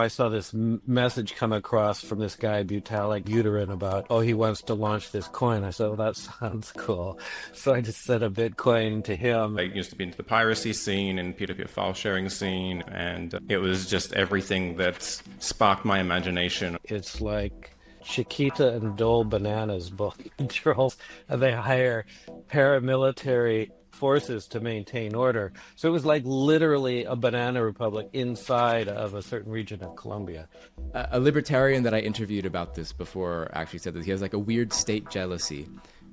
I saw this message come across from this guy, Buterin, about, oh, he wants to launch this coin. I said, well, that sounds cool. So I just sent a Bitcoin to him. I used to be into the piracy scene and peer-to-peer file sharing scene, and it was just everything that sparked my imagination. It's like Chiquita and Dole Bananas, both controls, and they hire paramilitary forces to maintain order. So it was like literally a banana republic inside of a certain region of Colombia. A libertarian that I interviewed about this before actually said that he has like a weird state jealousy,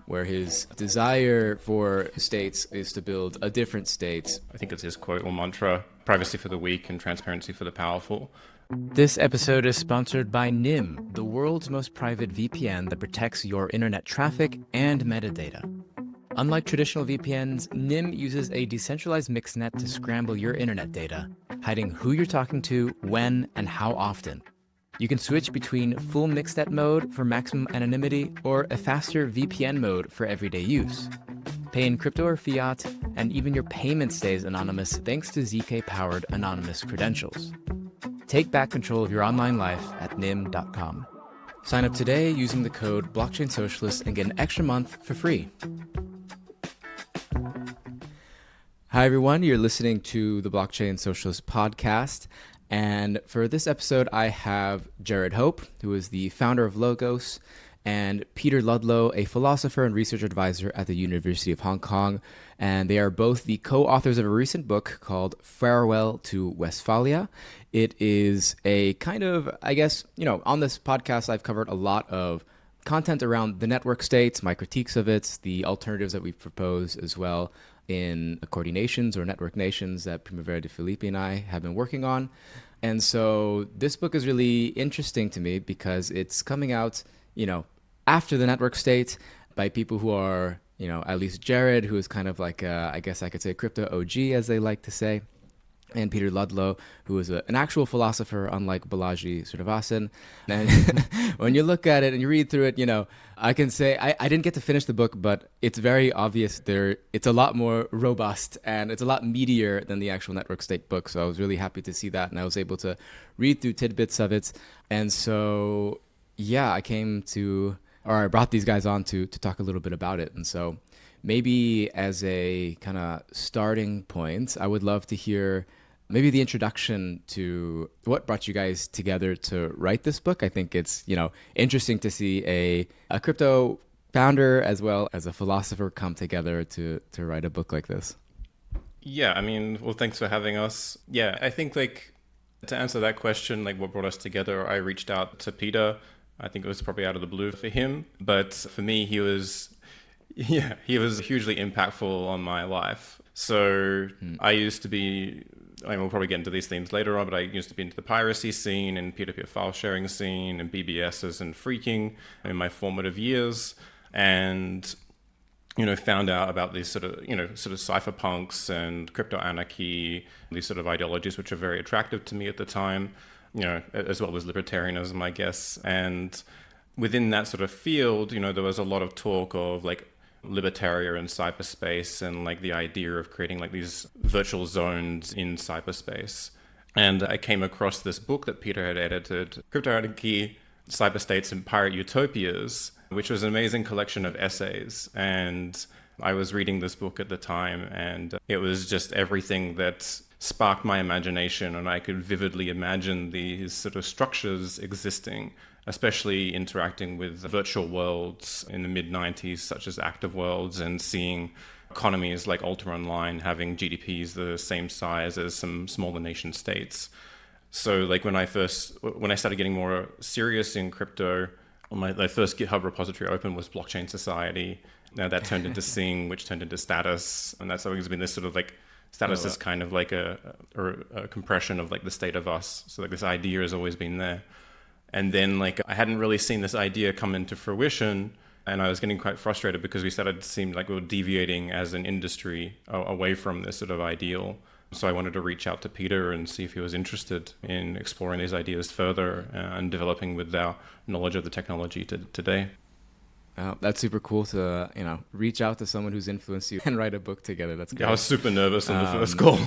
where his desire for states is to build a different state. I think it's his quote or mantra: privacy for the weak and transparency for the powerful. This episode is sponsored by NIM, the world's most private VPN that protects your internet traffic and metadata. Unlike traditional VPNs, NIM uses a decentralized mixnet to scramble your internet data, hiding who you're talking to, when, and how often. You can switch between full mixnet mode for maximum anonymity or a faster VPN mode for everyday use. Pay in crypto or fiat, and even your payment stays anonymous thanks to ZK-powered anonymous credentials. Take back control of your online life at nim.com. Sign up today using the code Blockchain Socialist and get an extra month for free. Hi, everyone. You're listening to the Blockchain Socialist podcast. And for this episode, I have Jarrad Hope, who is the founder of Logos, and Peter Ludlow, a philosopher and research advisor at the University of Hong Kong. And they are both the co-authors of a recent book called Farewell to Westphalia. It is a kind of, I guess, on this podcast, I've covered a lot of content around the network states, my critiques of it, the alternatives that we've proposed as well in accordion nations or network nations that Primavera de Felipe and I have been working on. And so this book is really interesting to me because it's coming out, after the network state by people who are, at least Jarrad, who is kind of like, I guess I could say crypto OG, as they like to say, and Peter Ludlow, who is an actual philosopher, unlike Balaji Srinivasan. And when you look at it and you read through it, I can say I didn't get to finish the book, but it's very obvious it's a lot more robust and it's a lot meatier than the actual network state book. So I was really happy to see that, and I was able to read through tidbits of it. And so, yeah, I brought these guys on to talk a little bit about it. And so maybe as a kind of starting point, I would love to hear maybe the introduction to what brought you guys together to write this book. I think it's, interesting to see a crypto founder as well as a philosopher come together to write a book like this. Yeah, well, thanks for having us. Yeah, I think to answer that question, what brought us together, I reached out to Peter. I think it was probably out of the blue for him, but for me, he was hugely impactful on my life. So I used to be, we'll probably get into these themes later on, but I used to be into the piracy scene and peer-to-peer file sharing scene and BBSs and phreaking in my formative years, and found out about these sort of cypherpunks and crypto anarchy, these sort of ideologies which are very attractive to me at the time, as well as libertarianism, I guess. And within that sort of field, there was a lot of talk of libertaria in cyberspace and the idea of creating these virtual zones in cyberspace. And I came across this book that Peter had edited, Crypto Anarchy, Cyberstates and Pirate Utopias, which was an amazing collection of essays. And I was reading this book at the time, and it was just everything that sparked my imagination, and I could vividly imagine these sort of structures existing, especially interacting with virtual worlds in the mid-90s, such as active worlds, and seeing economies like Ultra Online having GDPs the same size as some smaller nation states. So when I started getting more serious in crypto, my first GitHub repository open was Blockchain Society. Now that turned into Sing, which turned into Status, and that's always been this sort of Status is kind of a compression of the state of us. So this idea has always been there. And then I hadn't really seen this idea come into fruition, and I was getting quite frustrated because we started to seem like we were deviating as an industry away from this sort of ideal. So I wanted to reach out to Peter and see if he was interested in exploring these ideas further and developing with our knowledge of the technology today. That's super cool to, reach out to someone who's influenced you and write a book together. That's great. Yeah, I was super nervous on the first call.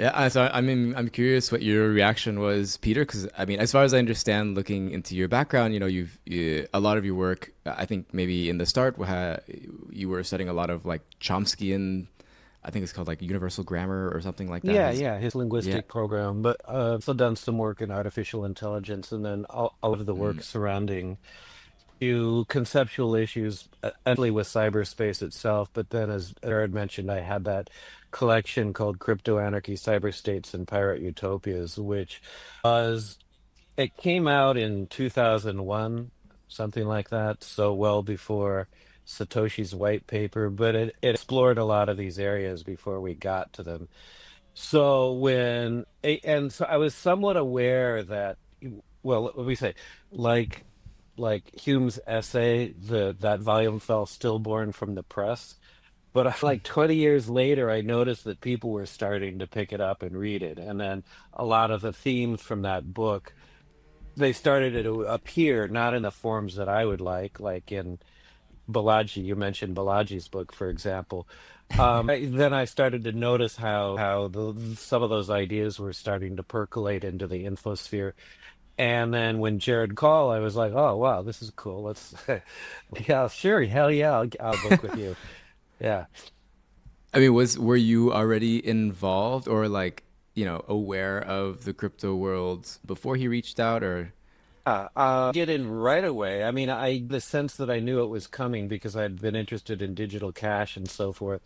Yeah, so I mean, I'm curious what your reaction was, Peter, because I mean, as far as I understand, looking into your background, a lot of your work. I think maybe in the start, you were studying a lot of like Chomskyan. I think it's called like universal grammar or something like that. Yeah, his Yeah. linguistic program, but also done some work in artificial intelligence, and then all of the work Mm. surrounding you conceptual issues, actually with cyberspace itself. But then, as Jared mentioned, I had that collection called Crypto Anarchy, Cyberstates, and Pirate Utopias, which was it came out in 2001, something like that, so well before Satoshi's white paper, but it explored a lot of these areas before we got to them. So I was somewhat aware that, well, let me say, like Hume's essay, that volume fell stillborn from the press. But like 20 years later, I noticed that people were starting to pick it up and read it, and then a lot of the themes from that book they started to appear not in the forms that I would like in Balaji. You mentioned Balaji's book, for example. Then I started to notice how some of those ideas were starting to percolate into the infosphere. And then when Jared called, I was like, "Oh wow, this is cool. Let's, yeah, sure, hell yeah, I'll book with you." Yeah. I mean, were you already involved or like, aware of the crypto world before he reached out or Get in right away. I mean, the sense that I knew it was coming because I'd been interested in digital cash and so forth.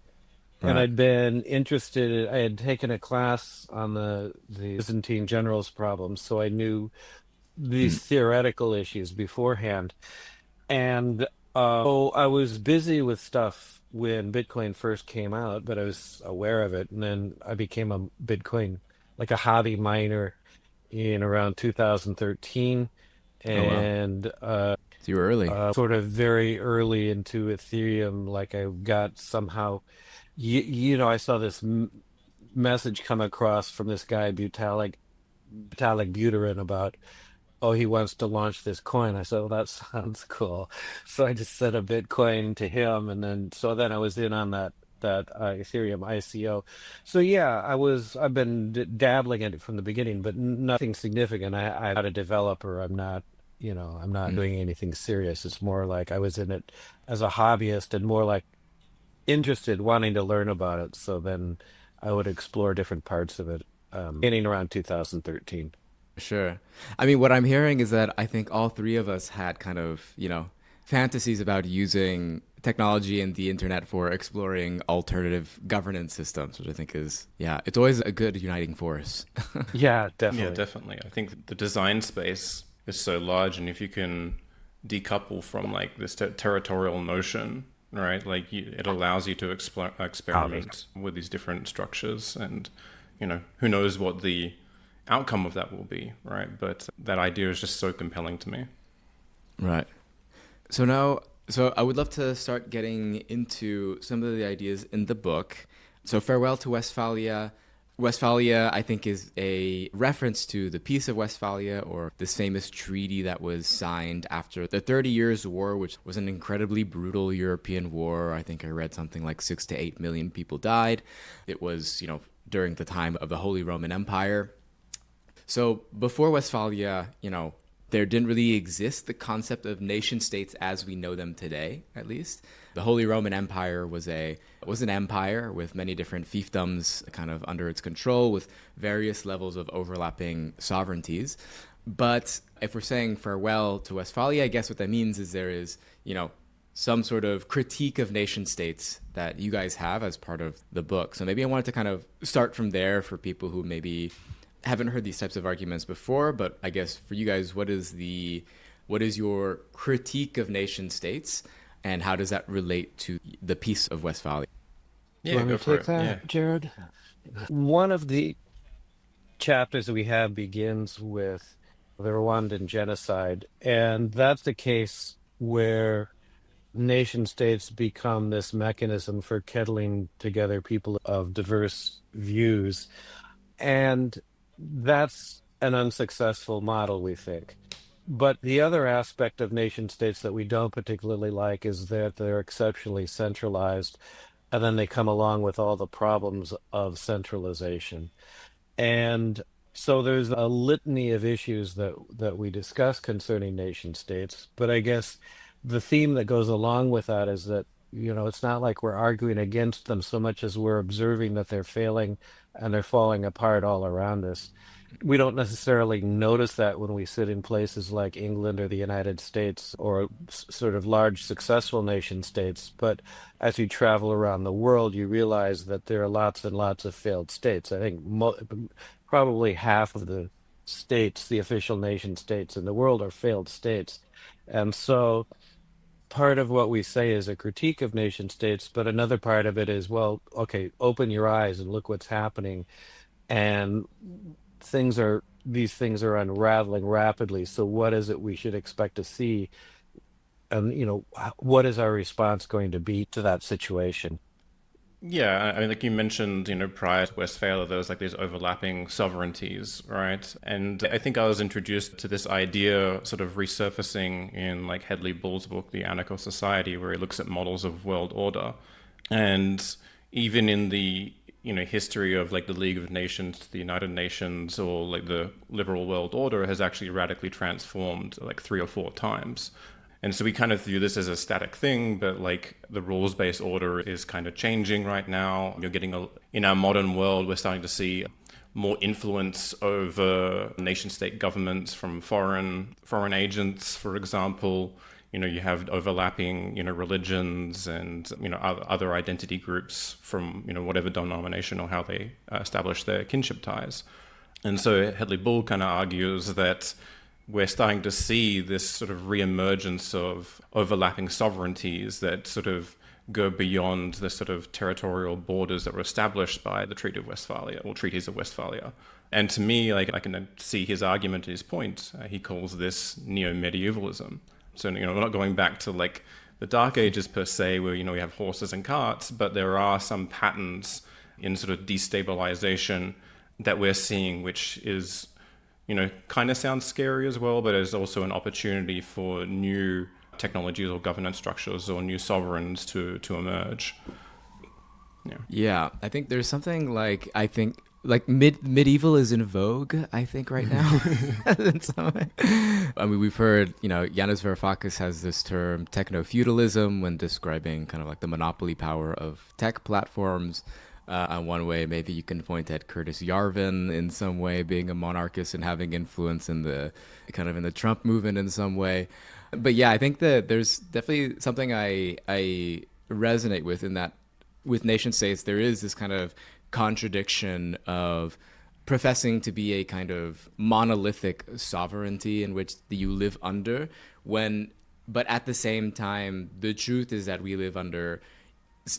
And right? I had taken a class on the Byzantine generals problem, so I knew Mm. these theoretical issues beforehand. And so I was busy with stuff when Bitcoin first came out, but I was aware of it. And then I became a Bitcoin, like a hobby miner in around 2013. Oh wow, And so you were early. sort of very early into Ethereum, like I got somehow, I saw this message come across from this guy, Vitalik Buterin, about, oh, he wants to launch this coin. I said, well, that sounds cool. So I just sent a Bitcoin to him, and then I was in on that Ethereum ICO. So yeah, I've been dabbling in it from the beginning, but nothing significant. I'm not a developer. I'm not Mm. doing anything serious. It's more like I was in it as a hobbyist and more like interested, wanting to learn about it. So then I would explore different parts of it, beginning around 2013. Sure. I mean, what I'm hearing is that I think all three of us had kind of, fantasies about using technology and the internet for exploring alternative governance systems, which I think is, yeah, it's always a good uniting force. Yeah, Yeah, definitely. definitely. I think the design space is so large, and if you can decouple from like this territorial notion, right? Like it allows you to experiment with these different structures, and who knows what the outcome of that will be, right? But that idea is just so compelling to me. Right. So I would love to start getting into some of the ideas in the book. So Farewell to Westphalia. Westphalia, I think, is a reference to the Peace of Westphalia, or this famous treaty that was signed after the 30 Years' War, which was an incredibly brutal European war. I think I read something like 6 to 8 million people died. It was, during the time of the Holy Roman Empire. So before Westphalia, there didn't really exist the concept of nation states as we know them today, at least. The Holy Roman Empire was an empire with many different fiefdoms kind of under its control, with various levels of overlapping sovereignties. But if we're saying farewell to Westphalia, I guess what that means is there is, some sort of critique of nation states that you guys have as part of the book. So maybe I wanted to kind of start from there for people who maybe haven't heard these types of arguments before, but I guess for you guys, what is your critique of nation states, and how does that relate to the Peace of Westphalia? Do you Yeah, want me go to for take it. Yeah. that, Jared? One of the chapters that we have begins with the Rwandan genocide, and that's the case where nation states become this mechanism for kettling together people of diverse views. And that's an unsuccessful model, we think. But the other aspect of nation states that we don't particularly like is that they're exceptionally centralized, and then they come along with all the problems of centralization. And so there's a litany of issues that we discuss concerning nation states, but I guess the theme that goes along with that is that, it's not like we're arguing against them so much as we're observing that they're failing and they're falling apart all around us. We don't necessarily notice that when we sit in places like England or the United States or sort of large successful nation states, but as you travel around the world, you realize that there are lots and lots of failed states. I think probably half of the states, the official nation states in the world, are failed states. And so part of what we say is a critique of nation states, but another part of it is, well, okay, open your eyes and look what's happening. And these things are unraveling rapidly. So what is it we should expect to see? And, what is our response going to be to that situation? Yeah, I mean, like you mentioned, prior to Westphalia, there was like these overlapping sovereignties, right? And I think I was introduced to this idea sort of resurfacing in like Hedley Bull's book, The Anarcho Society, where he looks at models of world order. And even in the, history of like the League of Nations, the United Nations, or like the liberal world order has actually radically transformed like 3 or 4 times. And so we kind of view this as a static thing, but like the rules-based order is kind of changing right now. In our modern world, we're starting to see more influence over nation-state governments from foreign agents, for example. You have overlapping, religions and, other identity groups from, whatever denomination or how they establish their kinship ties. And so Hedley Bull kind of argues that we're starting to see this sort of reemergence of overlapping sovereignties that sort of go beyond the sort of territorial borders that were established by the Treaty of Westphalia or Treaties of Westphalia. And to me, like I can see his argument, his point. He calls this neo-medievalism. So, we're not going back to like the Dark Ages per se, where, we have horses and carts, but there are some patterns in sort of destabilization that we're seeing, which is, kind of sounds scary as well, but is also an opportunity for new technologies or governance structures or new sovereigns to emerge. Yeah, I think there's something like medieval is in vogue, I think, right now. In some way. I mean, we've heard, Yanis Varoufakis has this term techno-feudalism when describing kind of like the monopoly power of tech platforms. One way, maybe you can point at Curtis Yarvin in some way being a monarchist and having influence in the Trump movement in some way. But yeah, I think that there's definitely something I resonate with in that with nation states, there is this kind of contradiction of professing to be a kind of monolithic sovereignty in which you live under but at the same time, the truth is that we live under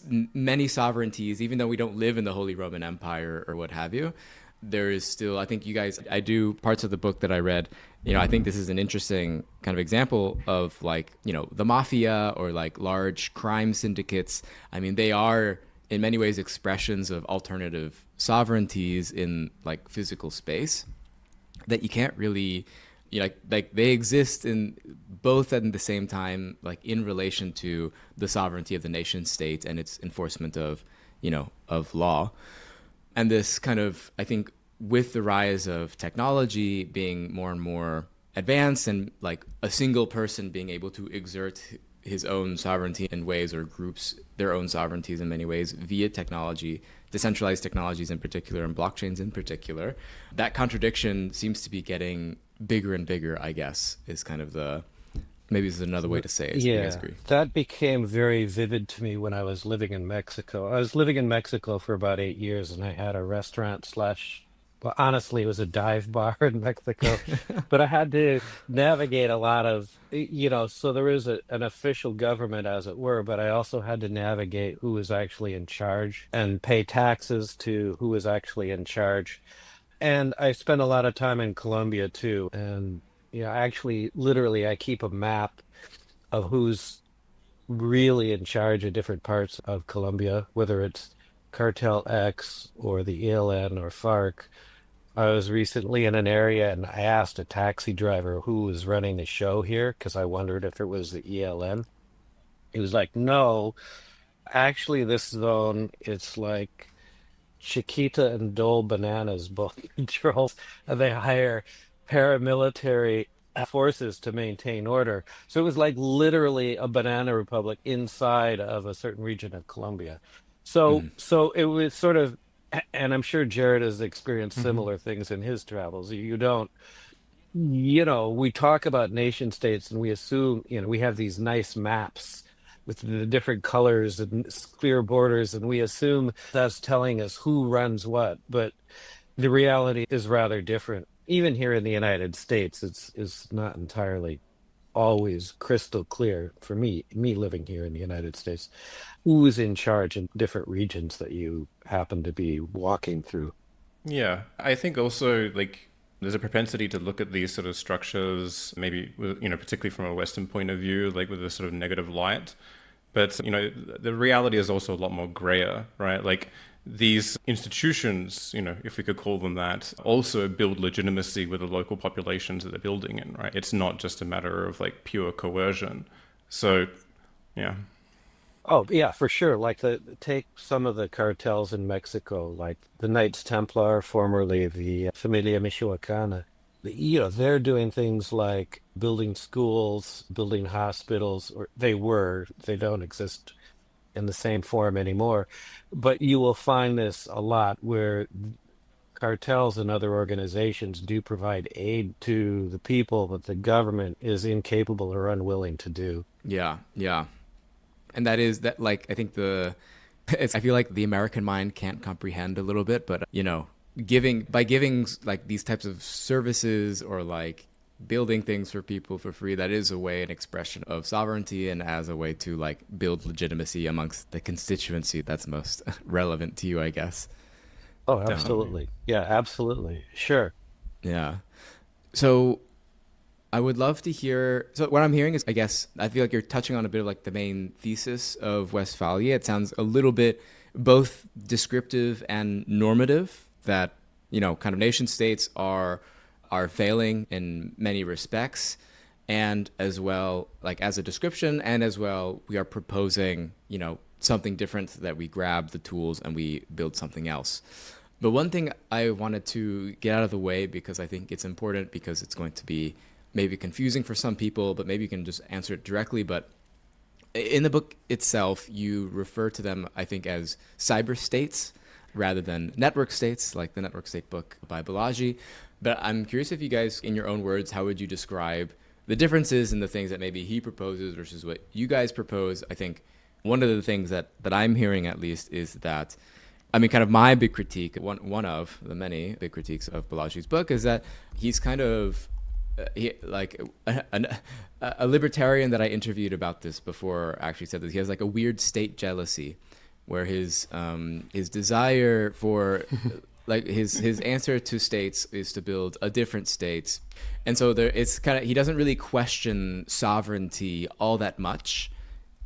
many sovereignties, even though we don't live in the Holy Roman Empire or what have you. There is still, I think I do parts of the book that I read, I think this is an interesting kind of example of like, the mafia or like large crime syndicates. I mean, they are in many ways expressions of alternative sovereignties in like physical space that you can't really, like they exist in both at the same time, like in relation to the sovereignty of the nation state and its enforcement of, of law. And this kind of, I think, with the rise of technology being more and more advanced and like a single person being able to exert his own sovereignty in ways, or groups their own sovereignties in many ways via technology, decentralized technologies in particular and blockchains in particular, that contradiction seems to be getting bigger and bigger, I guess, is kind of maybe this is another way to say it. You guys Yeah, agree? that became very vivid to me when I was living in Mexico. I was living in Mexico for about 8 years, and I had a restaurant slash, well, honestly, it was a dive bar in Mexico, but I had to navigate a lot of, so there is an official government, as it were, but I also had to navigate who was actually in charge and pay taxes to who was actually in charge. And I spent a lot of time in Colombia too. And, actually, literally, I keep a map of who's really in charge of different parts of Colombia, whether it's Cartel X or the ELN or FARC. I was recently in an area and I asked a taxi driver who was running the show here because I wondered if it was the ELN. He was like, no. Actually, this zone, it's like Chiquita and Dole Bananas both controls, and they hire paramilitary forces to maintain order. So it was like literally a banana republic inside of a certain region of Colombia. So it was sort of, and I'm sure Jared has experienced Hmm. similar things in his travels. You don't, we talk about nation states and we assume, we have these nice maps with the different colors and clear borders, and we assume that's telling us who runs what. But the reality is rather different. Even here in the United States, it's not entirely always crystal clear for me living here in the United States, who's in charge in different regions that you happen to be walking through. Yeah, I think also like there's a propensity to look at these sort of structures, maybe particularly from a Western point of view, like with a sort of negative light. But the reality is also a lot more grayer, right? Like these institutions, if we could call them that, also build legitimacy with the local populations that they're building in, right? It's not just a matter of like pure coercion. So, yeah. Oh, yeah, for sure. Like take some of the cartels in Mexico, like the Knights Templar, formerly the Familia Michoacana. They're doing things like building schools, building hospitals, or they don't exist in the same form anymore. But you will find this a lot where cartels and other organizations do provide aid to the people that the government is incapable or unwilling to do. Yeah, yeah. And that is that like I think I feel like the American mind can't comprehend a little bit, but giving like these types of services or like building things for people for free, that is a way, an expression of sovereignty and as a way to like build legitimacy amongst the constituency that's most relevant to you, I guess. Oh, Definitely. absolutely. Yeah, absolutely. Sure. Yeah. So I would love to hear. So what I'm hearing is, I guess, I feel like you're touching on a bit of like the main thesis of Westphalia. It sounds a little bit both descriptive and normative. That kind of nation states are failing in many respects, and as well, like as a description, and as well, we are proposing something different, that we grab the tools and we build something else. But one thing I wanted to get out of the way, because I think it's important, because it's going to be maybe confusing for some people, but maybe you can just answer it directly. But in the book itself, you refer to them, I think, as cyber states rather than network states, like the network state book by Balaji. But I'm curious if you guys, in your own words, how would you describe the differences in the things that maybe he proposes versus what you guys propose? I think one of the things that I'm hearing, at least, is that, I mean, kind of my big critique, one of the many big critiques of Balaji's book, is that he's kind of like a libertarian that I interviewed about this before actually said that he has like a weird state jealousy, where his desire for like his answer to states is to build a different states, and so there it's kind of, he doesn't really question sovereignty all that much.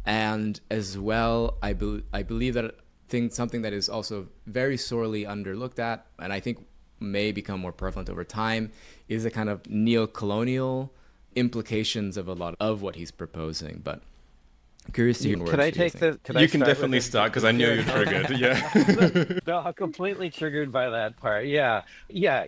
And as well, I believe that something that is also very sorely underlooked at, and I think may become more prevalent over time, is the kind of neo-colonial implications of a lot of what he's proposing. But I'm curious to hear your Can words. I What do you take think? the? Can I You can start with definitely this? start because I Is know Jared you're okay? triggered. Yeah. No, I'm completely triggered by that part. Yeah, yeah.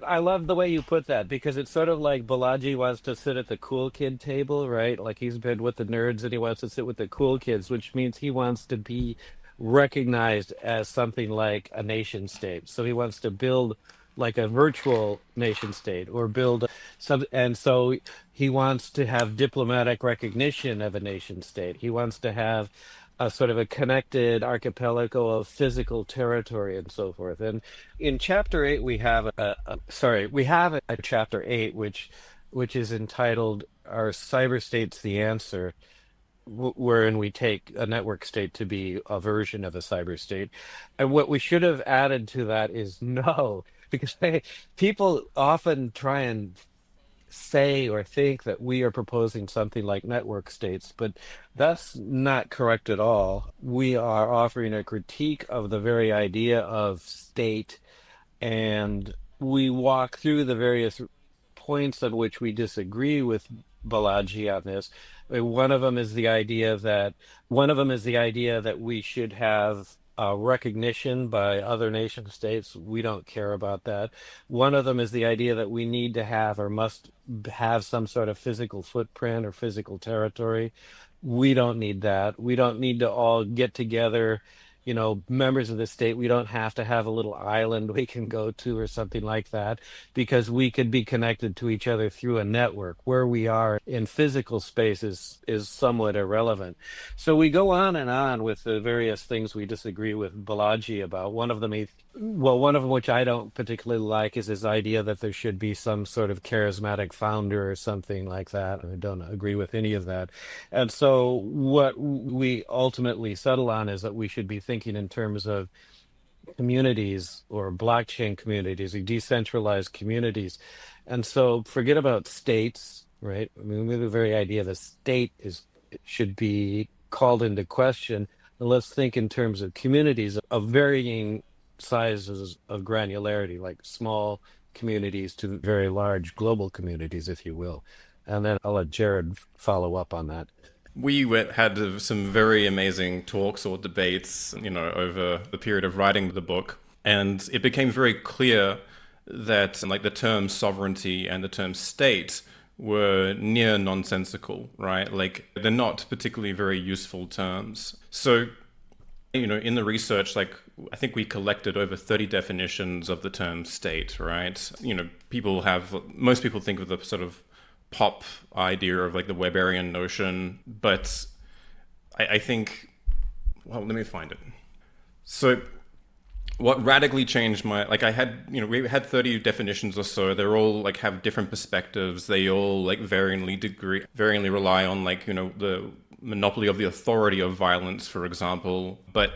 I love the way you put that, because it's sort of like Balaji wants to sit at the cool kid table, right? Like he's been with the nerds and he wants to sit with the cool kids, which means he wants to be recognized as something like a nation state. So he wants to build like a virtual nation state or build some, and so he wants to have diplomatic recognition of a nation state. He wants to have a sort of a connected archipelago of physical territory and so forth. And in chapter eight, we have a chapter eight, which is entitled "Are Cyber States the Answer?" Wherein we take a network state to be a version of a cyber state. And what we should have added to that is no, because people often try and say or think that we are proposing something like network states, but that's not correct at all. We are offering a critique of the very idea of state, and we walk through the various points on which we disagree with Balaji on this. One of them is the idea that we should have recognition by other nation states. We don't care about that. One of them is the idea that we need to have or must have some sort of physical footprint or physical territory. We don't need that. We don't need to all get together, members of the state. We don't have to have a little island we can go to or something like that, because we could be connected to each other through a network. Where we are in physical space is somewhat irrelevant. So we go on with the various things we disagree with Balaji about. One of them, which I don't particularly like, is this idea that there should be some sort of charismatic founder or something like that. I don't agree with any of that. And so what we ultimately settle on is that we should be thinking in terms of communities or blockchain communities or decentralized communities. And so forget about states, right? I mean, the very idea the state should be called into question. And let's think in terms of communities of varying sizes of granularity, like small communities to very large global communities, if you will. And then I'll let Jarrad follow up on that. Had some very amazing talks or debates, over the period of writing the book. And it became very clear that like the term sovereignty and the term state were near nonsensical, right? Like they're not particularly very useful terms. So, in the research, like I think we collected over 30 definitions of the term state, right? Most people think of the sort of pop idea of like the Weberian notion, but I think, well, let me find it. So what radically changed we had 30 definitions or so. They're all like have different perspectives. They all like varyingly rely on the monopoly of the authority of violence, for example. But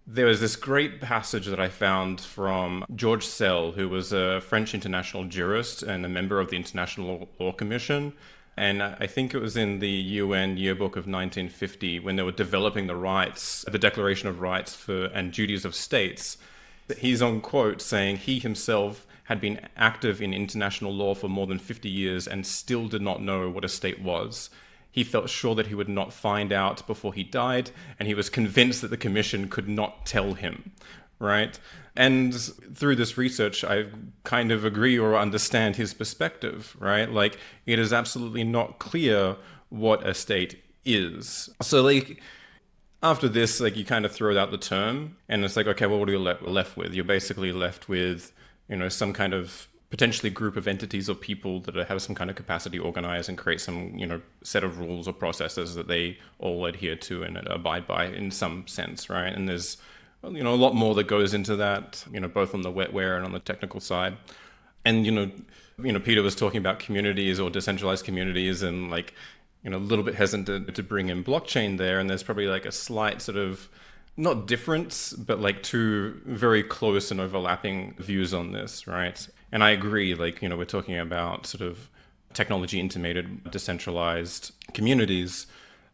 there was this great passage that I found from George Sell, who was a French international jurist and a member of the International Law Commission. And I think it was in the UN Yearbook of 1950 when they were developing the Declaration of Rights and Duties of States. He's on quote saying he himself had been active in international law for more than 50 years and still did not know what a state was. He felt sure that he would not find out before he died, and he was convinced that the commission could not tell him, right? And through this research, I kind of agree or understand his perspective, right? Like, it is absolutely not clear what a state is. So, like, after this, like, you kind of throw out the term, and it's like, okay, well, what are you left with? You're basically left with, some kind of potentially group of entities or people that have some kind of capacity organize and create some, set of rules or processes that they all adhere to and abide by in some sense, right? And there's, a lot more that goes into that, both on the wetware and on the technical side. And, Peter was talking about communities or decentralized communities and like, a little bit hesitant to bring in blockchain there. And there's probably like a slight sort of, not difference, but like two very close and overlapping views on this, right? And I agree, like, we're talking about sort of technology intimated, decentralized communities.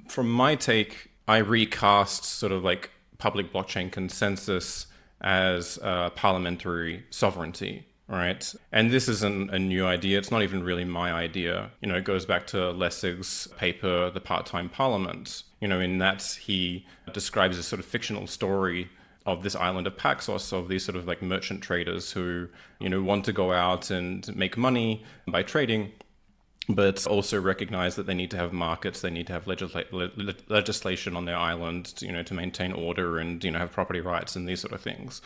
From my take, I recast sort of like public blockchain consensus as parliamentary sovereignty, right? And this isn't a new idea. It's not even really my idea. It goes back to Lessig's paper, The Part-Time Parliament. In that he describes a sort of fictional story of this island of Paxos, of these sort of like merchant traders who, want to go out and make money by trading, but also recognize that they need to have markets, they need to have legislation on their island, to maintain order and, have property rights and these sort of things.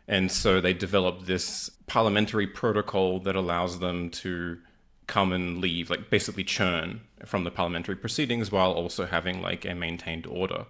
And so they developed this parliamentary protocol that allows them to come and leave, like basically churn from the parliamentary proceedings while also having like a maintained order.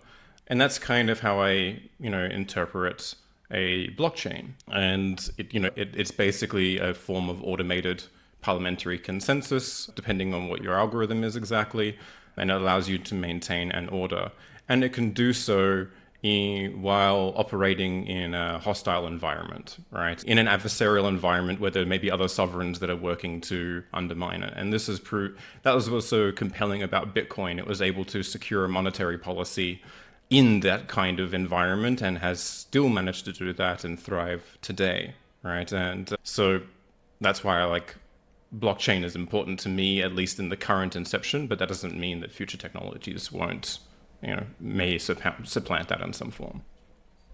And that's kind of how I, interpret a blockchain. And it's basically a form of automated parliamentary consensus, depending on what your algorithm is exactly, and it allows you to maintain an order. And it can do so while operating in a hostile environment, right? In an adversarial environment where there may be other sovereigns that are working to undermine it. And this is that was also compelling about Bitcoin. It was able to secure a monetary policy in that kind of environment and has still managed to do that and thrive today, right? And so that's why I like blockchain is important to me, at least in the current inception, but that doesn't mean that future technologies won't, may supplant that in some form.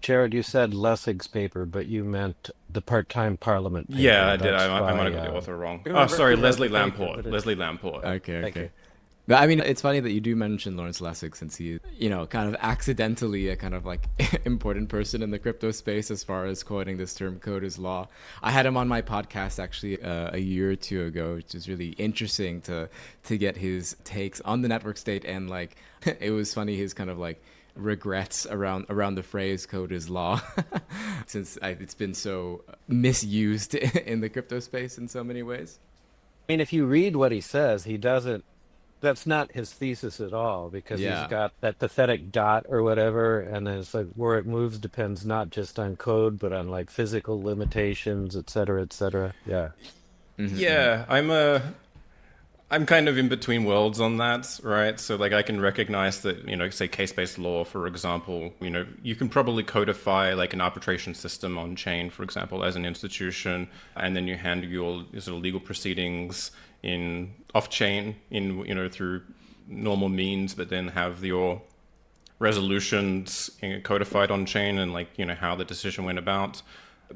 Jared, you said Lessig's paper, but you meant the part-time Parliament Yeah, paper. I did. That's I might by have got the author wrong. Oh, whoever, sorry, who wrote Leslie the paper, but Lamport. it's Leslie Lamport. Okay, thank okay. you. No, I mean, it's funny that you do mention Lawrence Lessig since he, kind of accidentally a kind of like important person in the crypto space as far as quoting this term code is law. I had him on my podcast actually a year or two ago, which is really interesting to get his takes on the network state. And like, it was funny, his kind of like regrets around the phrase code is law since it's been so misused in the crypto space in so many ways. I mean, if you read what he says, he doesn't. That's not his thesis at all, because he's Yeah. got that pathetic dot or whatever, and then it's like where it moves depends not just on code, but on like physical limitations, et cetera, et cetera. Yeah. Yeah, I'm kind of in between worlds on that, right? So like I can recognize that, say case-based law, for example, you can probably codify like an arbitration system on chain, for example, as an institution, and then you handle your sort of legal proceedings in off-chain through normal means, but then have your resolutions codified on chain and like, how the decision went about.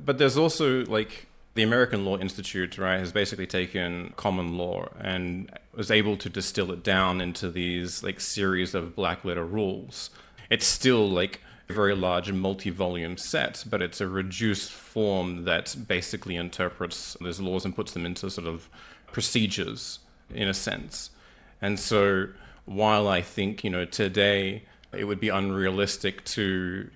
But there's also like the American Law Institute, right, has basically taken common law and was able to distill it down into these like series of black letter rules. It's still like a very large and multi-volume set, but it's a reduced form that basically interprets those laws and puts them into sort of procedures in a sense. And so while I think, today it would be unrealistic to,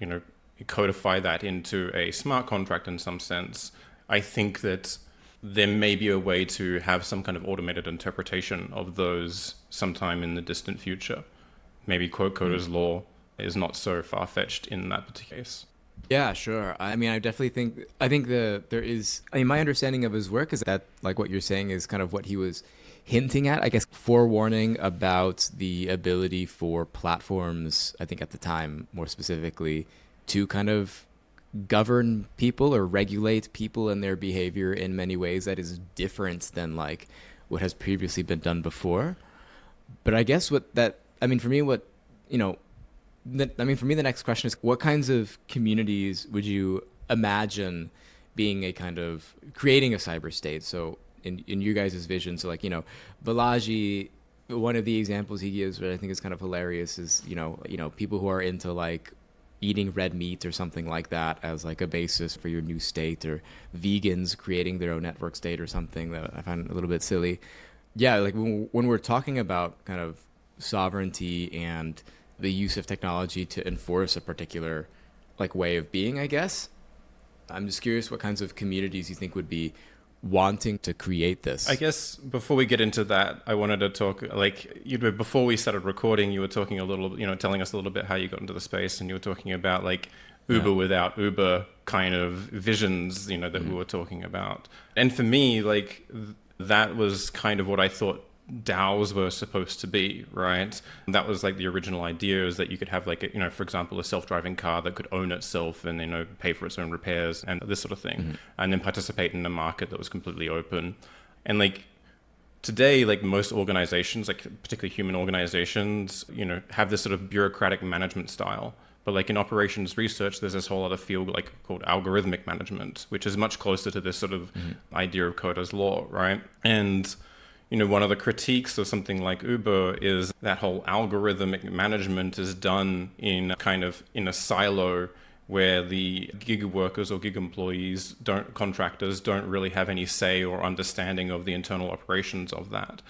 codify that into a smart contract in some sense, I think that there may be a way to have some kind of automated interpretation of those sometime in the distant future. Maybe coder's law is not so far-fetched in that particular case. Yeah, sure. I mean, I think there is, I mean, my understanding of his work is that, like what you're saying is kind of what he was hinting at, I guess, forewarning about the ability for platforms, I think at the time, more specifically, to kind of govern people or regulate people and their behavior in many ways that is different than like what has previously been done before. But I guess for me, the next question is, what kinds of communities would you imagine being a kind of creating a cyber state? So in you guys' vision, so like, Balaji, one of the examples he gives, what I think is kind of hilarious, is, people who are into like eating red meat or something like that as like a basis for your new state, or vegans creating their own network state or something that I find a little bit silly. Yeah, like when we're talking about kind of sovereignty and the use of technology to enforce a particular like way of being, I guess, I'm just curious what kinds of communities you think would be wanting to create this. I guess before we get into that, I wanted to talk, like, before we started recording, you were talking a little, telling us a little bit how you got into the space, and you were talking about like Uber without Uber kind of visions, that we were talking about. And for me, like, that was kind of what I thought DAOs were supposed to be, right? That was like the original idea, is that you could have like, for example, a self-driving car that could own itself and, pay for its own repairs and this sort of thing, and then participate in a market that was completely open. And like today, like most organizations, like particularly human organizations, have this sort of bureaucratic management style. But like in operations research, there's this whole other field like called algorithmic management, which is much closer to this sort of idea of code as law, right? And one of the critiques of something like Uber is that whole algorithmic management is done in a silo where the gig workers or gig employees, contractors don't really have any say or understanding of the internal operations of that.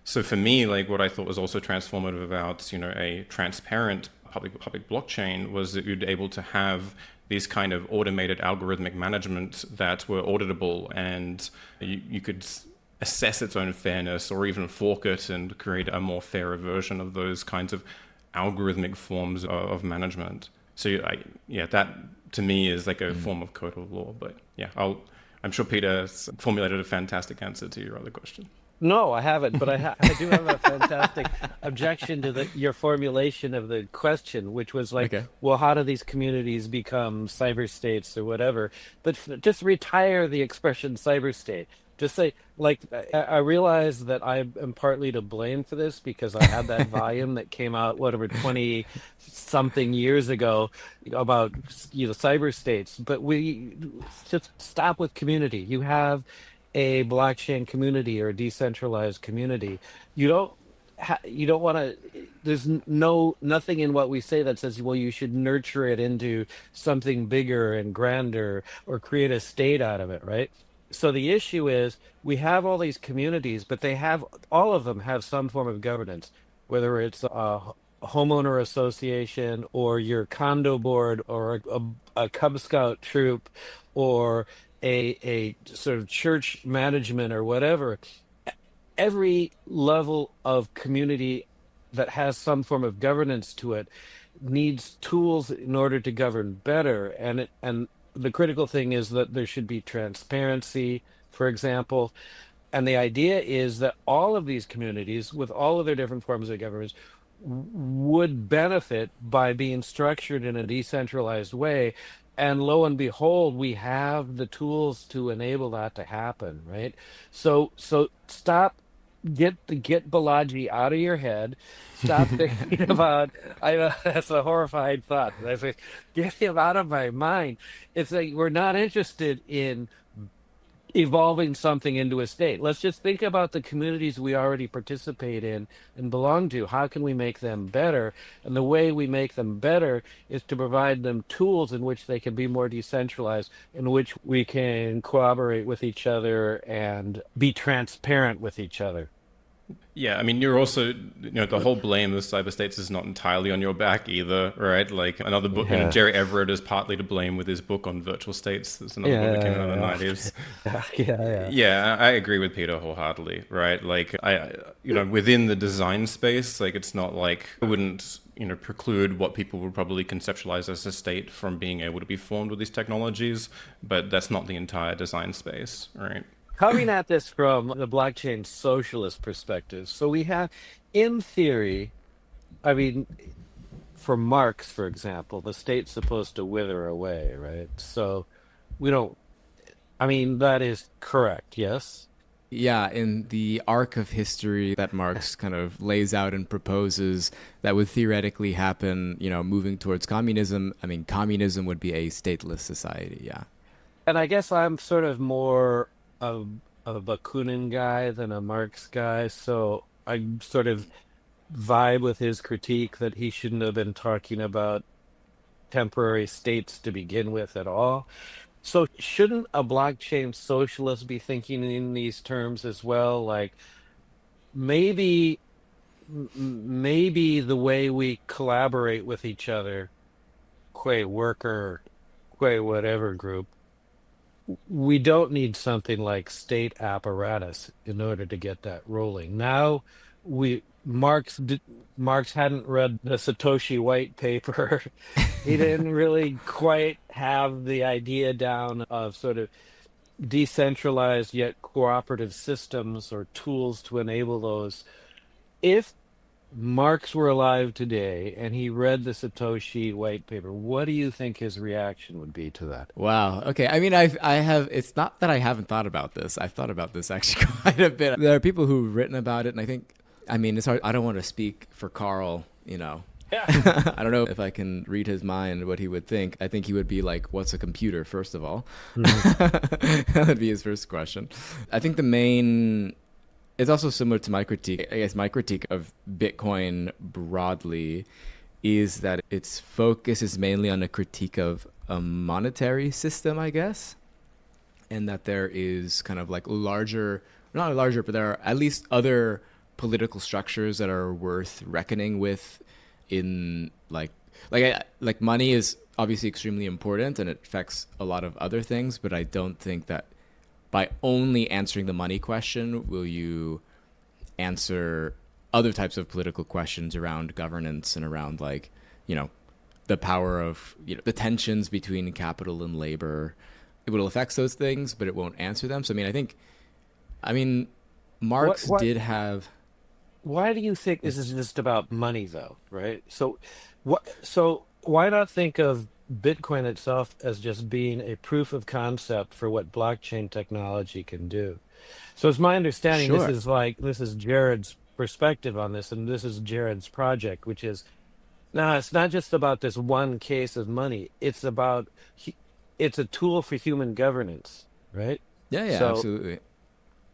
So for me, like what I thought was also transformative about, a transparent public blockchain was that you'd be able to have these kind of automated algorithmic management that were auditable, and you could assess its own fairness or even fork it and create a more fairer version of those kinds of algorithmic forms of management. So that to me is like a form of code of law. But yeah, I'm sure Peter formulated a fantastic answer to your other question. No, I haven't, but I do have a fantastic objection to your formulation of the question, which was like, Okay. well, how do these communities become cyber states or whatever? But just retire the expression cyber state. Just say, like, I realize that I am partly to blame for this because I had that volume that came out, whatever, 20 something years ago about, cyber states. But we just stop with community. You have a blockchain community or a decentralized community. You don't. You don't want to. There's nothing in what we say that says, well, you should nurture it into something bigger and grander or create a state out of it, right? So the issue is we have all these communities, but they have all of them have some form of governance, whether it's a homeowner association or your condo board or a Cub Scout troop or a sort of church management or whatever. Every level of community that has some form of governance to it needs tools in order to govern better. And the critical thing is that there should be transparency, for example. And the idea is that all of these communities, with all of their different forms of governance, would benefit by being structured in a decentralized way. And lo and behold, we have the tools to enable that to happen, right? So stop, get Balaji out of your head. Stop thinking about. I know that's a horrifying thought. I say, get him out of my mind. It's like we're not interested in evolving something into a state. Let's just think about the communities we already participate in and belong to. How can we make them better? And the way we make them better is to provide them tools in which they can be more decentralized, in which we can cooperate with each other and be transparent with each other. Yeah, I mean, you're also, the whole blame of cyber states is not entirely on your back either, right? Like another book, Yeah. Jerry Everett is partly to blame with his book on virtual states. There's another book that came out in the Yeah. 90s. Yeah. Yeah. Yeah. Yeah, I agree with Peter wholeheartedly, right? Like within the design space, like it's not like I wouldn't, preclude what people would probably conceptualize as a state from being able to be formed with these technologies, but that's not the entire design space, right? Coming at this from the blockchain socialist perspective. So we have, in theory, I mean, for Marx, for example, the state's supposed to wither away, right? So we don't, I mean, that is correct, yes? Yeah, in the arc of history that Marx kind of lays out and proposes that would theoretically happen, moving towards communism. I mean, communism would be a stateless society. Yeah. And I guess I'm sort of more of a Bakunin guy than a Marx guy. So I sort of vibe with his critique that he shouldn't have been talking about temporary states to begin with at all. So shouldn't a blockchain socialist be thinking in these terms as well? Like maybe maybe the way we collaborate with each other, quay worker, quay whatever group, we don't need something like state apparatus in order to get that rolling. Now we Marx hadn't read the Satoshi white paper. He didn't really quite have the idea down of sort of decentralized yet cooperative systems or tools to enable those. If Marx were alive today and he read the Satoshi white paper, what do you think his reaction would be to that? Wow. Okay. I mean, I have. It's not that I haven't thought about this. I've thought about this actually quite a bit. There are people who've written about it, and I think, I mean, it's hard. I don't want to speak for Carl. Yeah. I don't know if I can read his mind, what he would think. I think he would be like, "What's a computer?" First of all, that would be his first question. I think the main. It's also similar to my critique. I guess my critique of Bitcoin broadly is that its focus is mainly on a critique of a monetary system, I guess, and that there is kind of like larger, not larger, but there are at least other political structures that are worth reckoning with. In like money is obviously extremely important and it affects a lot of other things, but I don't think that by only answering the money question will you answer other types of political questions around governance and around the power of the tensions between capital and labor. It will affect those things, but it won't answer them. So I mean Marx What did have. why do you think this is just about money though, right? So why not think of Bitcoin itself as just being a proof of concept for what blockchain technology can do? So it's my understanding Sure. this is Jared's perspective on this, and this is Jared's project, which is no, it's not just about this one case of money. It's about it's a tool for human governance, right? Yeah, yeah, So absolutely.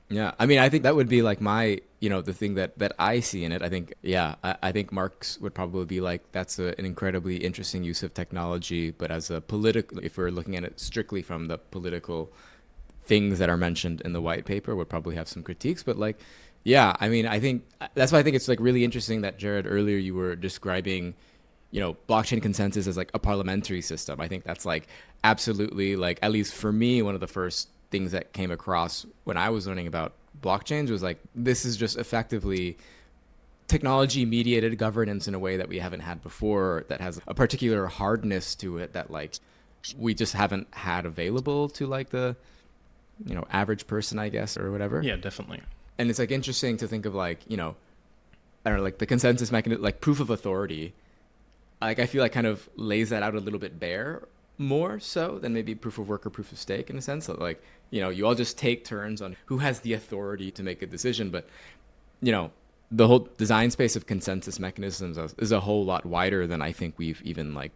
Yeah, I mean, I think that would be like my, the thing that I see in it. I think, yeah, I think Marx would probably be like, that's an incredibly interesting use of technology, but as a political, if we're looking at it strictly from the political things that are mentioned in the white paper, would probably have some critiques. But like, yeah, I mean, I think that's why I think it's like really interesting that Jared earlier you were describing, blockchain consensus as like a parliamentary system. I think that's like absolutely like, at least for me, one of the first things that came across when I was learning about blockchains was like, this is just effectively technology mediated governance in a way that we haven't had before, that has a particular hardness to it that like we just haven't had available to like the average person, I guess, or whatever. Yeah, definitely. And it's like interesting to think of like, I don't know, like the consensus mechanism, like proof of authority. Like I feel like kind of lays that out a little bit bare, more so than maybe proof of work or proof of stake, in a sense that like, you all just take turns on who has the authority to make a decision. But, the whole design space of consensus mechanisms is a whole lot wider than I think we've even like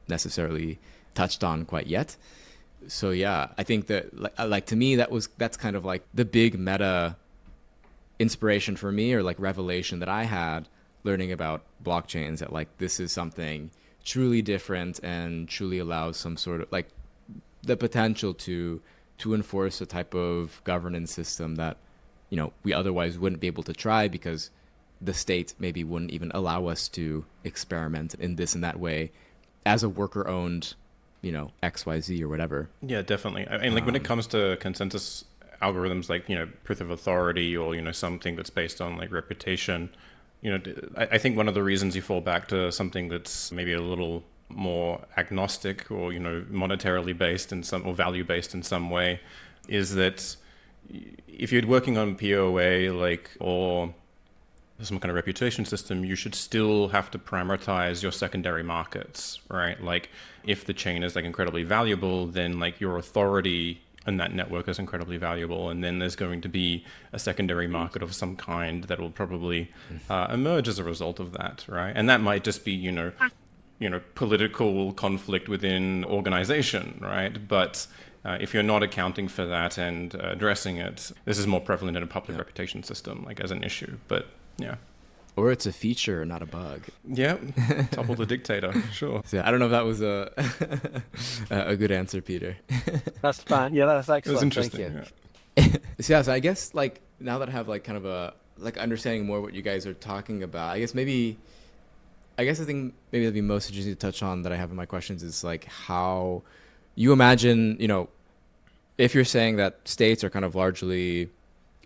necessarily touched on quite yet. So yeah, I think that like to me that's kind of like the big meta inspiration for me, or like revelation that I had learning about blockchains, that like this is something truly different and truly allows some sort of like the potential to enforce a type of governance system that we otherwise wouldn't be able to try, because the state maybe wouldn't even allow us to experiment in this and that way as a worker owned XYZ or whatever. Yeah, definitely. I mean, like when it comes to consensus algorithms, like, proof of authority, or, something that's based on like reputation, I think one of the reasons you fall back to something that's maybe a little more agnostic, or, monetarily based in some, or value based in some way, is that if you're working on POA, like, or some kind of reputation system, you should still have to prioritize your secondary markets, right? Like if the chain is like incredibly valuable, then like your authority in that network is incredibly valuable. And then there's going to be a secondary market of some kind that will probably emerge as a result of that, right? And that might just be, political conflict within organization, right? But if you're not accounting for that and addressing it, this is more prevalent in a public reputation system, like as an issue. But yeah. Or it's a feature, not a bug. Yeah, topple the dictator, sure. So I don't know if that was a a good answer, Peter. that's fine. Yeah, that's excellent. It was interesting. Thank you. Yeah. So I guess like now that I have like kind of a like understanding more what you guys are talking about, I guess the thing maybe that'd be most interesting to touch on that I have in my questions is like how you imagine, if you're saying that states are kind of largely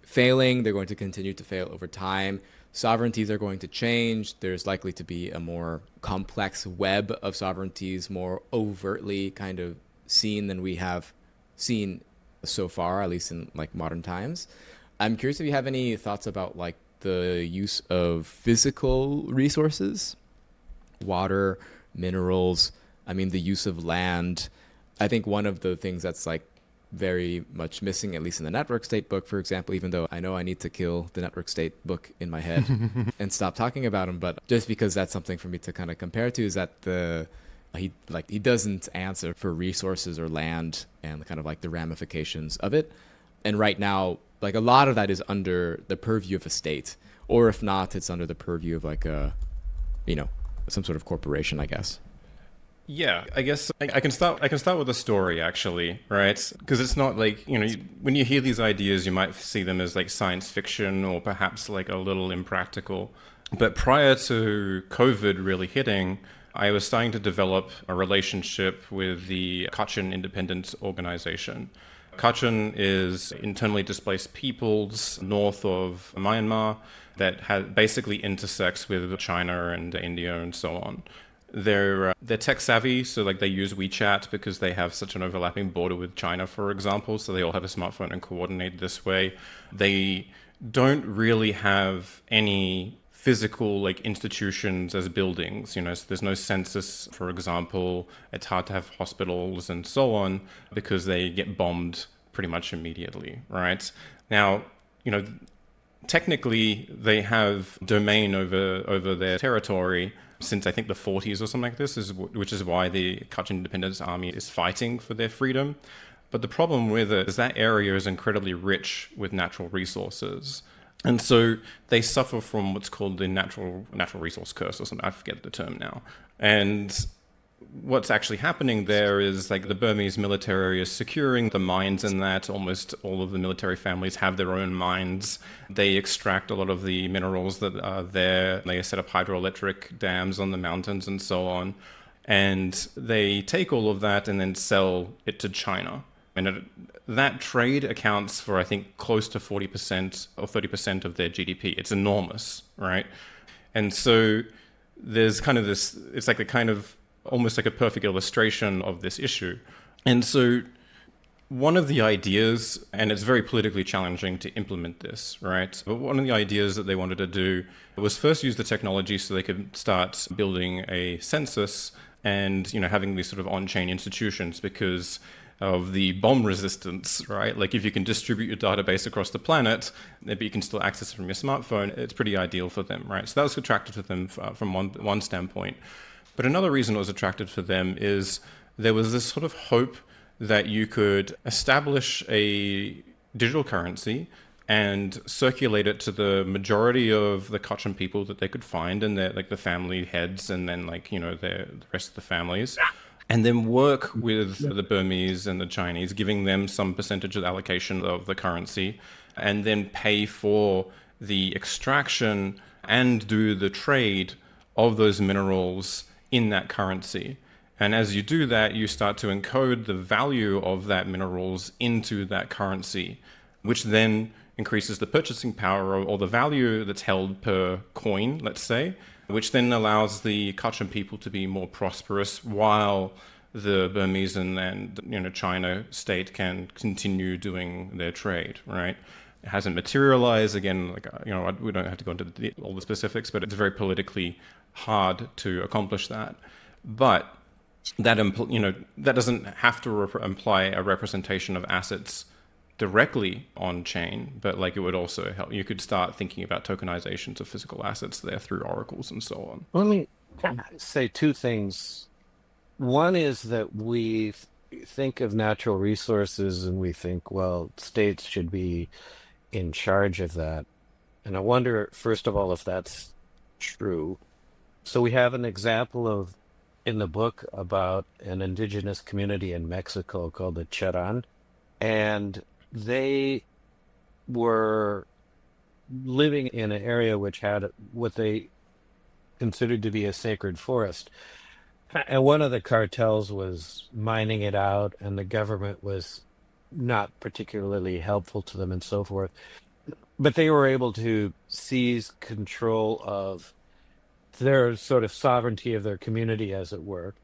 failing, they're going to continue to fail over time. Sovereignties are going to change. There's likely to be a more complex web of sovereignties, more overtly kind of seen than we have seen so far, at least in like modern times. I'm curious if you have any thoughts about like the use of physical resources, water, minerals. I mean, the use of land. I think one of the things that's like very much missing, at least in the network state book, for example, even though I know I need to kill the network state book in my head and stop talking about them, but just because that's something for me to kind of compare to, is that he doesn't answer for resources or land and kind of like the ramifications of it. And right now, like a lot of that is under the purview of a state, or if not, it's under the purview of like some sort of corporation, I guess. Yeah, I guess I can start with a story, actually, right? Because it's not like, when you hear these ideas, you might see them as like science fiction or perhaps like a little impractical. But prior to COVID really hitting, I was starting to develop a relationship with the Kachin Independence Organization. Kachin is internally displaced peoples north of Myanmar that basically intersects with China and India and so on. They're tech savvy, so like they use WeChat because they have such an overlapping border with China, for example, so they all have a smartphone and coordinate this way. They don't really have any physical like institutions as buildings, so there's no census, for example. It's hard to have hospitals and so on because they get bombed pretty much immediately, right? Now, you know, technically they have domain over their territory since I think the 40s or something like this, which is why the Kachin Independence Army is fighting for their freedom. But the problem with it is that area is incredibly rich with natural resources. And so they suffer from what's called the natural resource curse or something. I forget the term now. And what's actually happening there is like the Burmese military is securing the mines in that. Almost all of the military families have their own mines. They extract a lot of the minerals that are there. They set up hydroelectric dams on the mountains and so on. And they take all of that and then sell it to China. And that trade accounts for, I think, close to 40% or 30% of their GDP. It's enormous, right? And so there's kind of this, it's like a kind of almost like a perfect illustration of this issue. And so one of the ideas, and it's very politically challenging to implement this, right? But one of the ideas that they wanted to do was first use the technology so they could start building a census and, you know, having these sort of on-chain institutions because of the bomb resistance, right? Like if you can distribute your database across the planet, but you can still access it from your smartphone, it's pretty ideal for them, right? So that was attractive to them from one standpoint. But another reason it was attractive for them is there was this sort of hope that you could establish a digital currency and circulate it to the majority of the Kachin people that they could find and their, like the family heads and then like, you know, the rest of the families. And then work with the Burmese and the Chinese, giving them some percentage of the allocation of the currency, and then pay for the extraction and do the trade of those minerals in that currency. And as you do that, you start to encode the value of that minerals into that currency, which then increases the purchasing power or the value that's held per coin, let's say, which then allows the Kachin people to be more prosperous while the Burmese and you know China state can continue doing their trade, right? It hasn't materialized. Again, like you know, we don't have to go into all the specifics, but it's very politically hard to accomplish that. But that you know that doesn't have to imply a representation of assets directly on chain, but like it would also help. You could start thinking about tokenizations of physical assets there through oracles and so on. Let me say two things. One is that we think of natural resources and we think, well, states should be in charge of that. And I wonder, first of all, if that's true. So we have an example of in the book about an indigenous community in Mexico called the Charan, and they were living in an area which had what they considered to be a sacred forest. And one of the cartels was mining it out, and the government was not particularly helpful to them and so forth. But they were able to seize control of their sort of sovereignty of their community, as it were,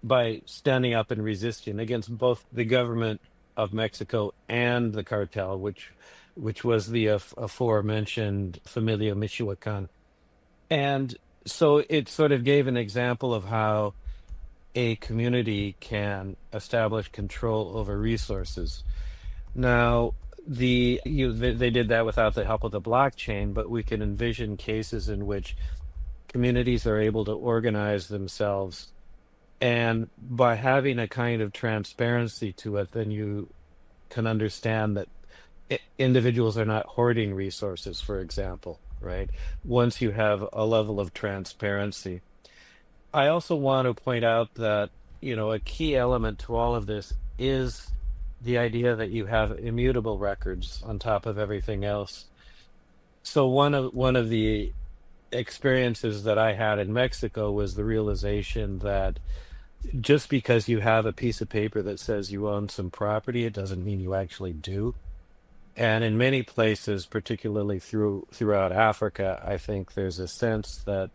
by standing up and resisting against both the government of Mexico and the cartel, which was the aforementioned Familia Michoacan. And so it sort of gave an example of how a community can establish control over resources. Now, they did that without the help of the blockchain, but we can envision cases in which communities are able to organize themselves, and by having a kind of transparency to it, then you can understand that individuals are not hoarding resources, for example, right? Once you have a level of transparency. I also want to point out that, you know, a key element to all of this is the idea that you have immutable records on top of everything else. So one of the experiences that I had in Mexico was the realization that just because you have a piece of paper that says you own some property, it doesn't mean you actually do. And in many places, particularly throughout Africa, I think there's a sense that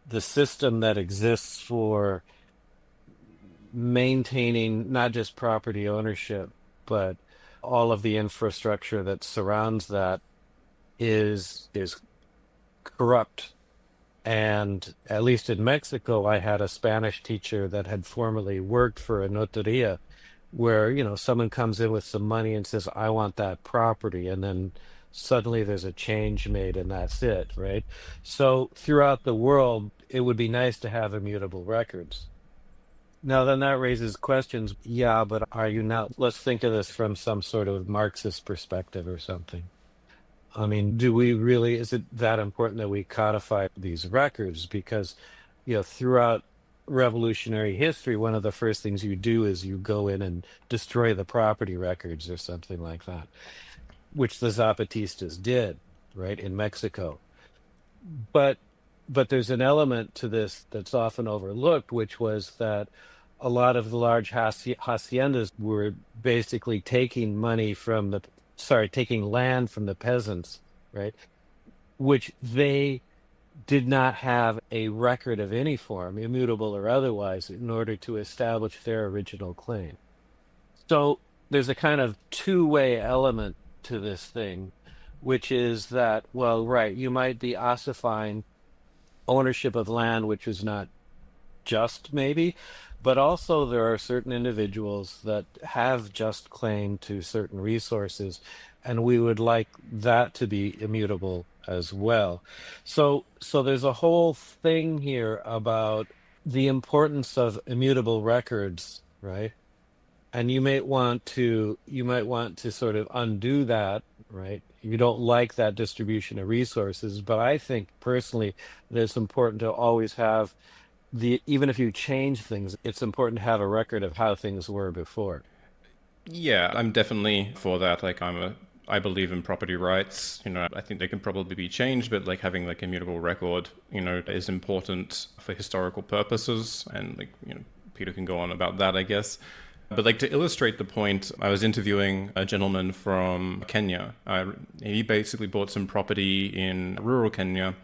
the system that exists for maintaining not just property ownership, but all of the infrastructure that surrounds that is corrupt. And at least in Mexico, I had a Spanish teacher that had formerly worked for a notaria, where, someone comes in with some money and says, I want that property, and then suddenly there's a change made and that's it, right? So throughout the world, it would be nice to have immutable records. Now, then that raises questions. Yeah, but are you now, let's think of this from some sort of Marxist perspective or something. I mean, do we really, is it that important that we codify these records? Because, throughout revolutionary history, one of the first things you do is you go in and destroy the property records or something like that, which the Zapatistas did, right, in Mexico. But there's an element to this that's often overlooked, which was that a lot of the large haciendas were basically taking money from taking land from the peasants, right? Which they did not have a record of any form, immutable or otherwise, in order to establish their original claim. So there's a kind of two-way element to this thing, which is that, well, right, you might be ossifying ownership of land, which is not just maybe, but also there are certain individuals that have just claim to certain resources, and we would like that to be immutable as well. So there's a whole thing here about the importance of immutable records, right? And you might want to sort of undo that, right? You don't like that distribution of resources, but I think personally that it's important to always have even if you change things, it's important to have a record of how things were before. Yeah, I'm definitely for that. Like I believe in property rights. I think they can probably be changed, but like having like immutable record, is important for historical purposes. And like, Peter can go on about that, I guess. But like to illustrate the point, I was interviewing a gentleman from Kenya. He basically bought some property in rural Kenya,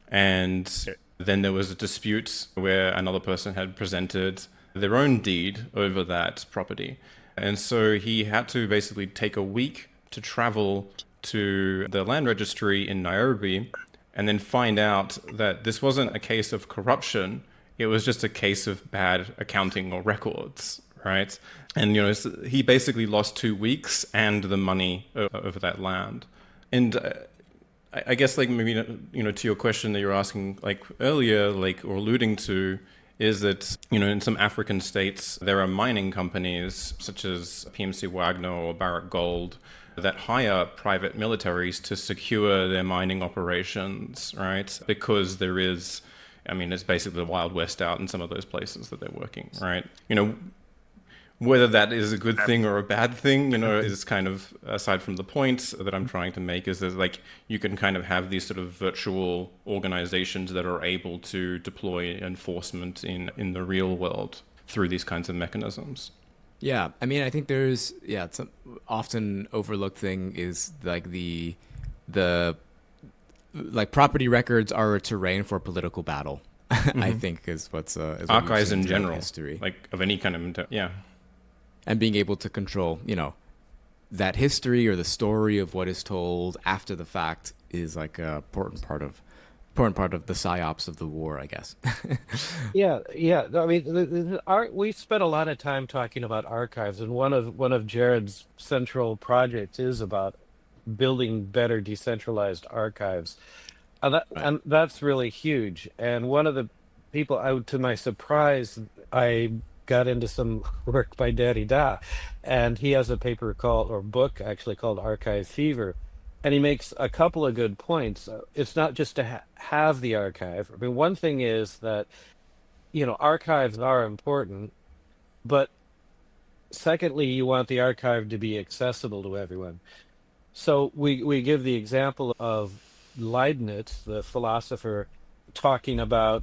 and then there was a dispute where another person had presented their own deed over that property. And so he had to basically take a week to travel to the land registry in Nairobi and then find out that this wasn't a case of corruption. It was just a case of bad accounting or records, right? And, he basically lost 2 weeks and the money over that land. And I guess, like, maybe, to your question that you're asking, like, earlier, like, or alluding to, is that, in some African states, there are mining companies such as PMC Wagner or Barrick Gold that hire private militaries to secure their mining operations, right? Because it's basically the Wild West out in some of those places that they're working, right? Whether that is a good thing or a bad thing, is kind of aside from the point that I'm trying to make, is that like you can kind of have these sort of virtual organizations that are able to deploy enforcement in the real world through these kinds of mechanisms. Yeah, I mean, I think there's it's an often overlooked thing is like the like property records are a terrain for political battle. I think is what's is what Archives in throughout general, history, like of any kind of and being able to control, that history or the story of what is told after the fact is like a important part of the psyops of the war, I guess. Yeah, yeah. I mean, we spent a lot of time talking about archives, and one of Jarrad's central projects is about building better decentralized archives, Right. and that's really huge. And one of the people, to my surprise, I got into some work by Derrida, and he has a book actually called Archive Fever, and he makes a couple of good points. It's not just to have the archive. I mean, one thing is that archives are important, but secondly, you want the archive to be accessible to everyone. So we give the example of Leibniz, the philosopher, talking about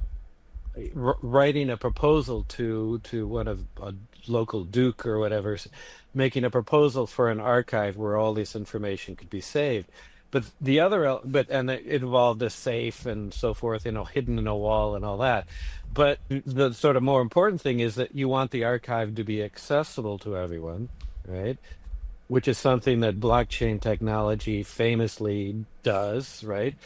writing a proposal to one of a local duke or whatever, making a proposal for an archive where all this information could be saved. But and it involved a safe and so forth, hidden in a wall and all that. But the sort of more important thing is that you want the archive to be accessible to everyone, right? Which is something that blockchain technology famously does, right?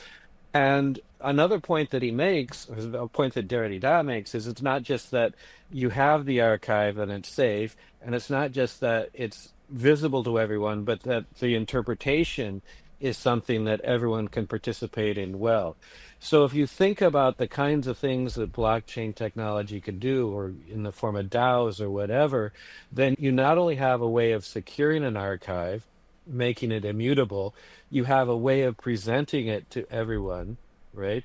And another point that he makes, or a point that Derrida makes, is it's not just that you have the archive and it's safe, and it's not just that it's visible to everyone, but that the interpretation is something that everyone can participate in well. So if you think about the kinds of things that blockchain technology could do, or in the form of DAOs or whatever, then you not only have a way of securing an archive, making it immutable, you have a way of presenting it to everyone, right?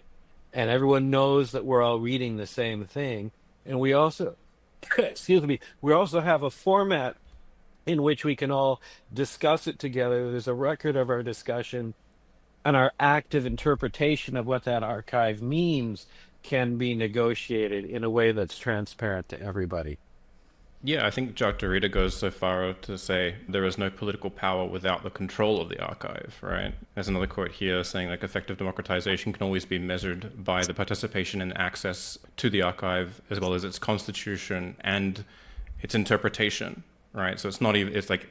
And everyone knows that we're all reading the same thing. And we also, excuse me, we also have a format in which we can all discuss it together. There's a record of our discussion, and our active interpretation of what that archive means can be negotiated in a way that's transparent to everybody. Yeah, I think Jacques Derrida goes so far to say there is no political power without the control of the archive, right? There's another quote here saying like effective democratization can always be measured by the participation and access to the archive, as well as its constitution and its interpretation, right? So it's not even, it's like,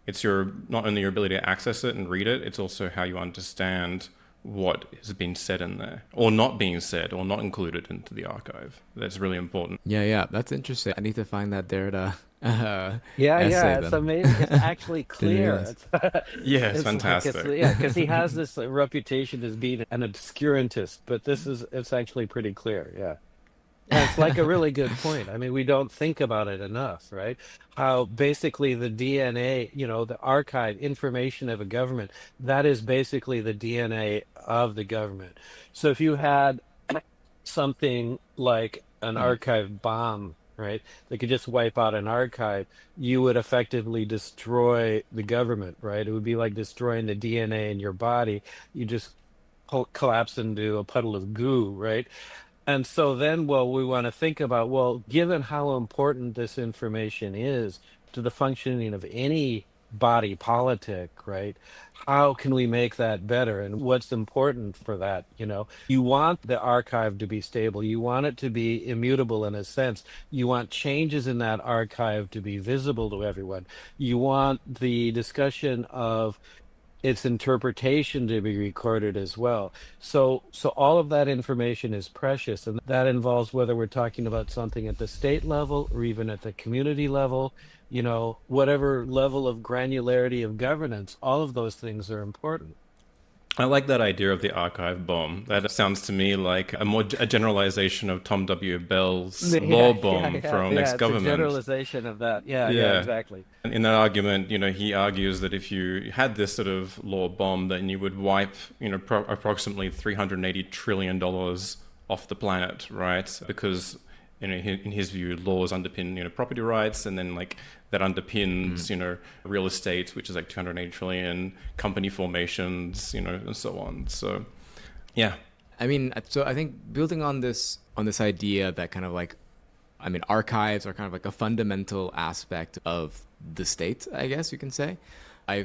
it's your, not only your ability to access it and read it, it's also how you understand what is being said in there, or not being said, or not included into the archive. That's really important. Yeah, that's interesting. I need to find that Derrida Yeah, essay it's then. amazing. It's actually clear. realize. Yeah, it's It's like fantastic. yeah, because he has this reputation as being an obscurantist, but it's actually pretty clear. Yeah. Yeah, it's like a really good point. I mean, we don't think about it enough, right? How basically the DNA, the archive information of a government, that is basically the DNA of the government. So if you had something like an archive bomb, right, that could just wipe out an archive, you would effectively destroy the government, right? It would be like destroying the DNA in your body. You just collapse into a puddle of goo, right? And so then, well, we want to think about, well, given how important this information is to the functioning of any body politic, right? How can we make that better? And what's important for that? You want the archive to be stable. You want it to be immutable in a sense. You want changes in that archive to be visible to everyone. You want the discussion of its interpretation to be recorded as well. So all of that information is precious, and that involves whether we're talking about something at the state level or even at the community level, whatever level of granularity of governance, all of those things are important. I like that idea of the archive bomb. That sounds to me like a generalization of Tom W. Bell's law Yeah, yeah, bomb yeah, from yeah. Next It's a Government. generalization of that. Yeah, yeah, Yeah. exactly. In that argument, he argues that if you had this sort of law bomb, then you would wipe, approximately $380 trillion off the planet, right? Because, in his view, laws underpin, property rights, and then like that underpins, real estate, which is like 280 trillion, company formations, and so on. So, yeah. I mean, so I think building on this idea that kind of like, I mean, archives are kind of like a fundamental aspect of the state, I guess you can say.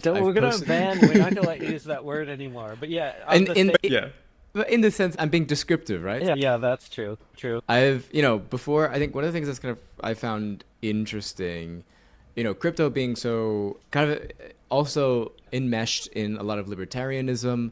So we're gonna ban. We're not gonna let you use that word anymore. But yeah, of the state, Yeah. in the sense, I'm being descriptive, right? yeah, that's true. True. I've, before, I think one of the things that's kind of, I found interesting, crypto being so kind of also enmeshed in a lot of libertarianism,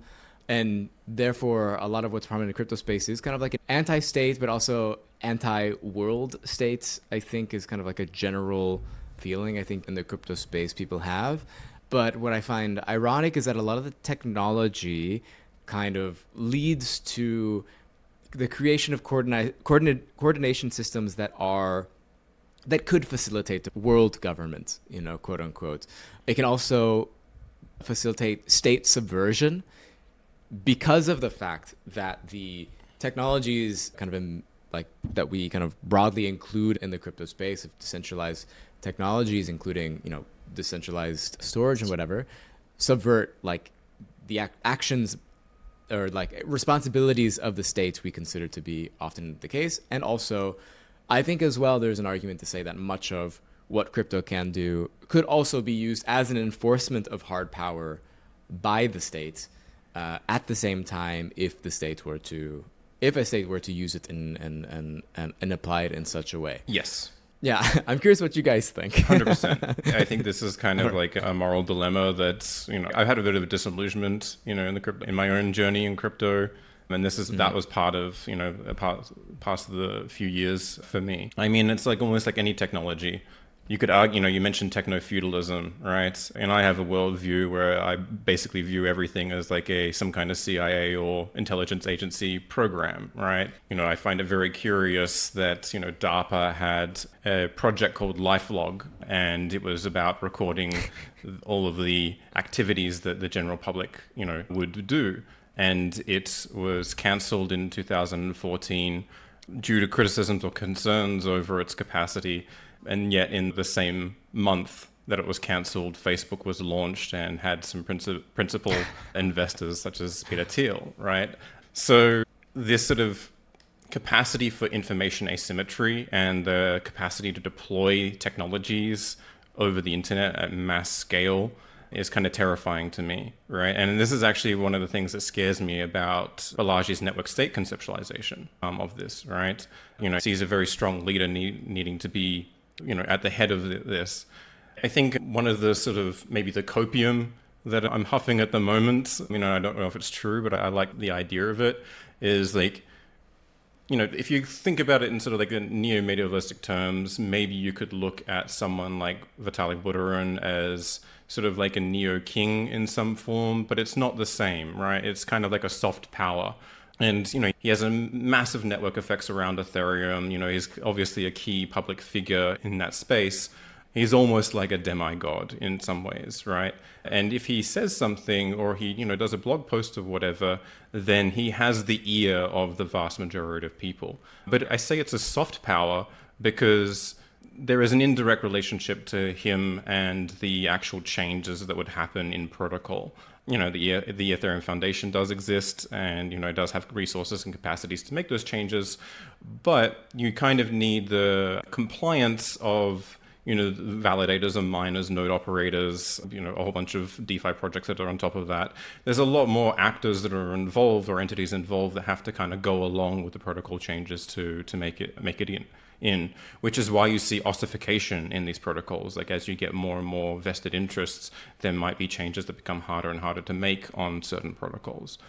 and therefore a lot of what's prominent in crypto space is kind of like an anti-state, but also anti-world states, I think is kind of like a general feeling I think in the crypto space people have. But what I find ironic is that a lot of the technology kind of leads to the creation of coordination systems that could facilitate world government, quote unquote. It can also facilitate state subversion because of the fact that the technologies kind of like that we kind of broadly include in the crypto space of decentralized technologies, including, decentralized storage and whatever, subvert like the actions or like responsibilities of the states we consider to be often the case. And also, I think as well, there's an argument to say that much of what crypto can do could also be used as an enforcement of hard power by the states at the same time if a state were to use it and apply it in such a way. Yes. Yeah, I'm curious what you guys think. 100%. I think this is kind of like a moral dilemma that, I've had a bit of a disillusionment, in my own journey in crypto. And that was part of, past the few years for me. I mean, it's like almost like any technology. You could argue, you mentioned techno-feudalism, right? And I have a worldview where I basically view everything as like some kind of CIA or intelligence agency program, right? I find it very curious that, DARPA had a project called LifeLog, and it was about recording all of the activities that the general public, would do. And it was cancelled in 2014 due to criticisms or concerns over its capacity. And yet in the same month that it was cancelled, Facebook was launched and had some principal investors such as Peter Thiel, right? So this sort of capacity for information asymmetry and the capacity to deploy technologies over the internet at mass scale is kind of terrifying to me, right? And this is actually one of the things that scares me about Balaji's network state conceptualization of this, right? Sees a very strong leader needing to be, at the head of this. I think one of the sort of maybe the copium that I'm huffing at the moment, I don't know if it's true, but I like the idea of it, is like, if you think about it in sort of like a neo-medievalistic terms, maybe you could look at someone like Vitalik Buterin as sort of like a neo-king in some form, but it's not the same, right? It's kind of like a soft power. And, he has a massive network effects around Ethereum. He's obviously a key public figure in that space. He's almost like a demigod in some ways, right? And if he says something or he, does a blog post or whatever, then he has the ear of the vast majority of people. But I say it's a soft power because there is an indirect relationship to him and the actual changes that would happen in protocol. The Ethereum Foundation does exist and, it does have resources and capacities to make those changes, but you kind of need the compliance of validators and miners, node operators, a whole bunch of DeFi projects that are on top of that. There's a lot more actors that are involved or entities involved that have to kind of go along with the protocol changes to make it in, which is why you see ossification in these protocols. Like as you get more and more vested interests, there might be changes that become harder and harder to make on certain protocols.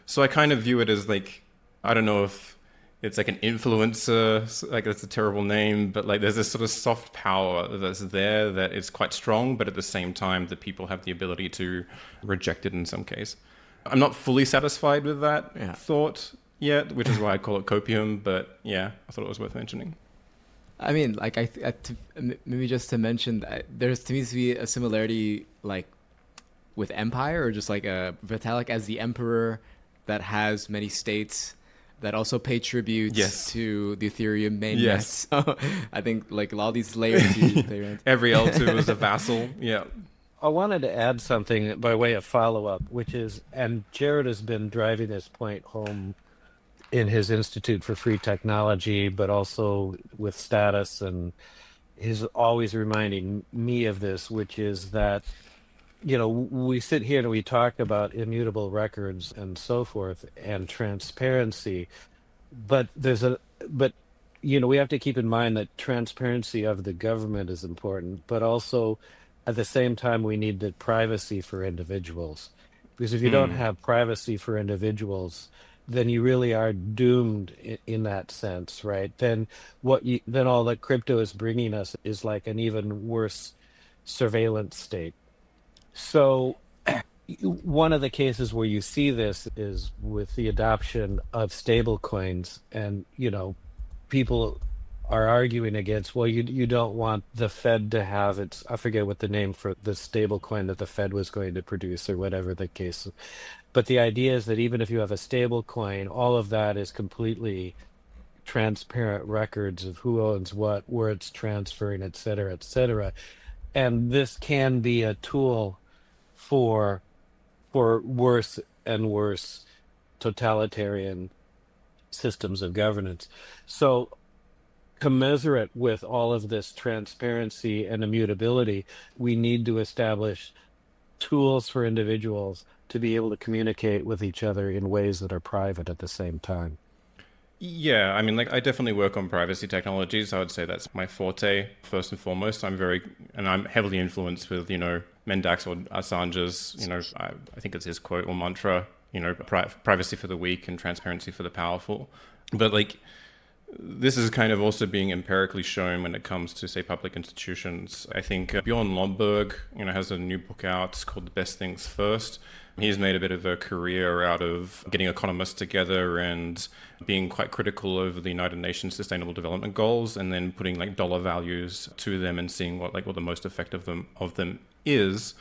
So I kind of view it as like, I don't know if it's like an influencer, like that's a terrible name, but like there's this sort of soft power that's there that is quite strong, but at the same time that people have the ability to reject it in some case. I'm not fully satisfied with that thought yet, which is why I call it copium, but yeah, I thought it was worth mentioning. I mean, like maybe just to mention that there seems to be a similarity like with Empire, or just like Vitalik as the emperor that has many states that also pay tributes to the Ethereum mainnet. So I think like a lot of these layers. Every L2 is a vassal. Yeah. I wanted to add something by way of follow-up, which is, and Jarrad has been driving this point home in his Institute for Free Technology, but also with Status, and he's always reminding me of this, which is that, we sit here and we talk about immutable records and so forth and transparency, but we have to keep in mind that transparency of the government is important, but also at the same time we need the privacy for individuals, because if you don't have privacy for individuals, then you really are doomed in that sense, right? Then all that crypto is bringing us is like an even worse surveillance state. So one of the cases where you see this is with the adoption of stable coins, and people are arguing against, well, you don't want the Fed to have its, I forget what the name for the stable coin that the Fed was going to produce or whatever the case. But the idea is that even if you have a stable coin, all of that is completely transparent records of who owns what, where it's transferring, et cetera, et cetera. And this can be a tool for worse and worse totalitarian systems of governance. So commensurate with all of this transparency and immutability, we need to establish tools for individuals to be able to communicate with each other in ways that are private at the same time. Yeah, I mean, like I definitely work on privacy technologies. I would say that's my forte first and foremost. I'm heavily influenced with, Mendax or Assange's, I think it's his quote or mantra, privacy for the weak and transparency for the powerful. But like, this is kind of also being empirically shown when it comes to, say, public institutions. I think Bjorn Lomborg, has a new book out called The Best Things First. He's made a bit of a career out of getting economists together and being quite critical over the United Nations Sustainable Development Goals, and then putting like dollar values to them and seeing what the most effective of them is.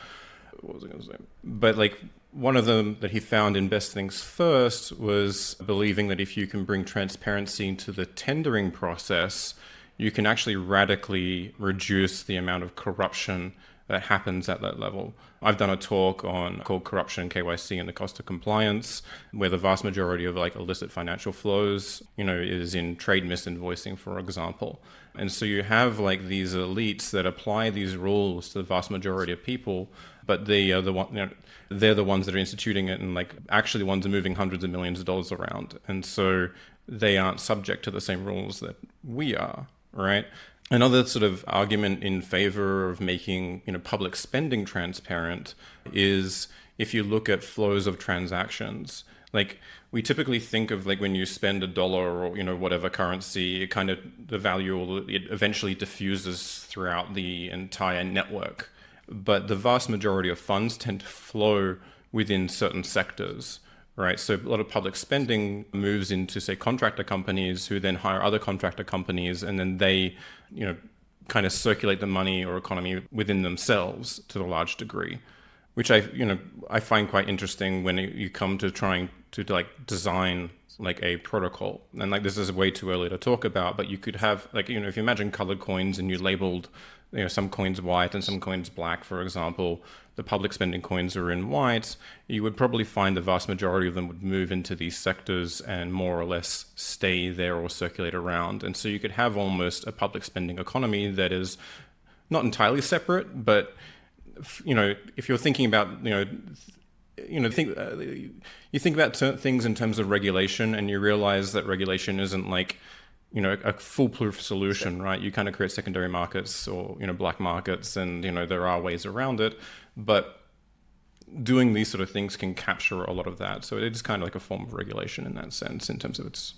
What was I going to say? But like, one of them that he found in Best Things First was believing that if you can bring transparency into the tendering process, you can actually radically reduce the amount of corruption that happens at that level. I've done a talk called Corruption, KYC, and the Cost of Compliance, where the vast majority of like illicit financial flows, is in trade misinvoicing, for example. And so you have like these elites that apply these rules to the vast majority of people, but they are the one, they're the ones that are instituting it, and like actually the ones are moving hundreds of millions of dollars around. And so they aren't subject to the same rules that we are, right? Another sort of argument in favor of making, public spending transparent is if you look at flows of transactions. Like, we typically think of like when you spend $1 or, whatever currency, it kind of, the value, it eventually diffuses throughout the entire network. But the vast majority of funds tend to flow within certain sectors. Right. So a lot of public spending moves into, say, contractor companies who then hire other contractor companies, and then they, kind of circulate the money or economy within themselves to a large degree, which I find quite interesting when you come to trying to like design like a protocol. And like, this is way too early to talk about, but you could have like, if you imagine colored coins and you labeled, some coins white and some coins black, for example, the public spending coins are in white, you would probably find the vast majority of them would move into these sectors and more or less stay there or circulate around. And so you could have almost a public spending economy that is not entirely separate, but, if you're thinking about, you think about things in terms of regulation, and you realize that regulation isn't like, a foolproof solution, right? You kind of create secondary markets or, black markets, and, there are ways around it. But doing these sort of things can capture a lot of that. So it is kind of like a form of regulation in that sense, in terms of its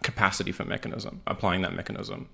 capacity for applying that mechanism.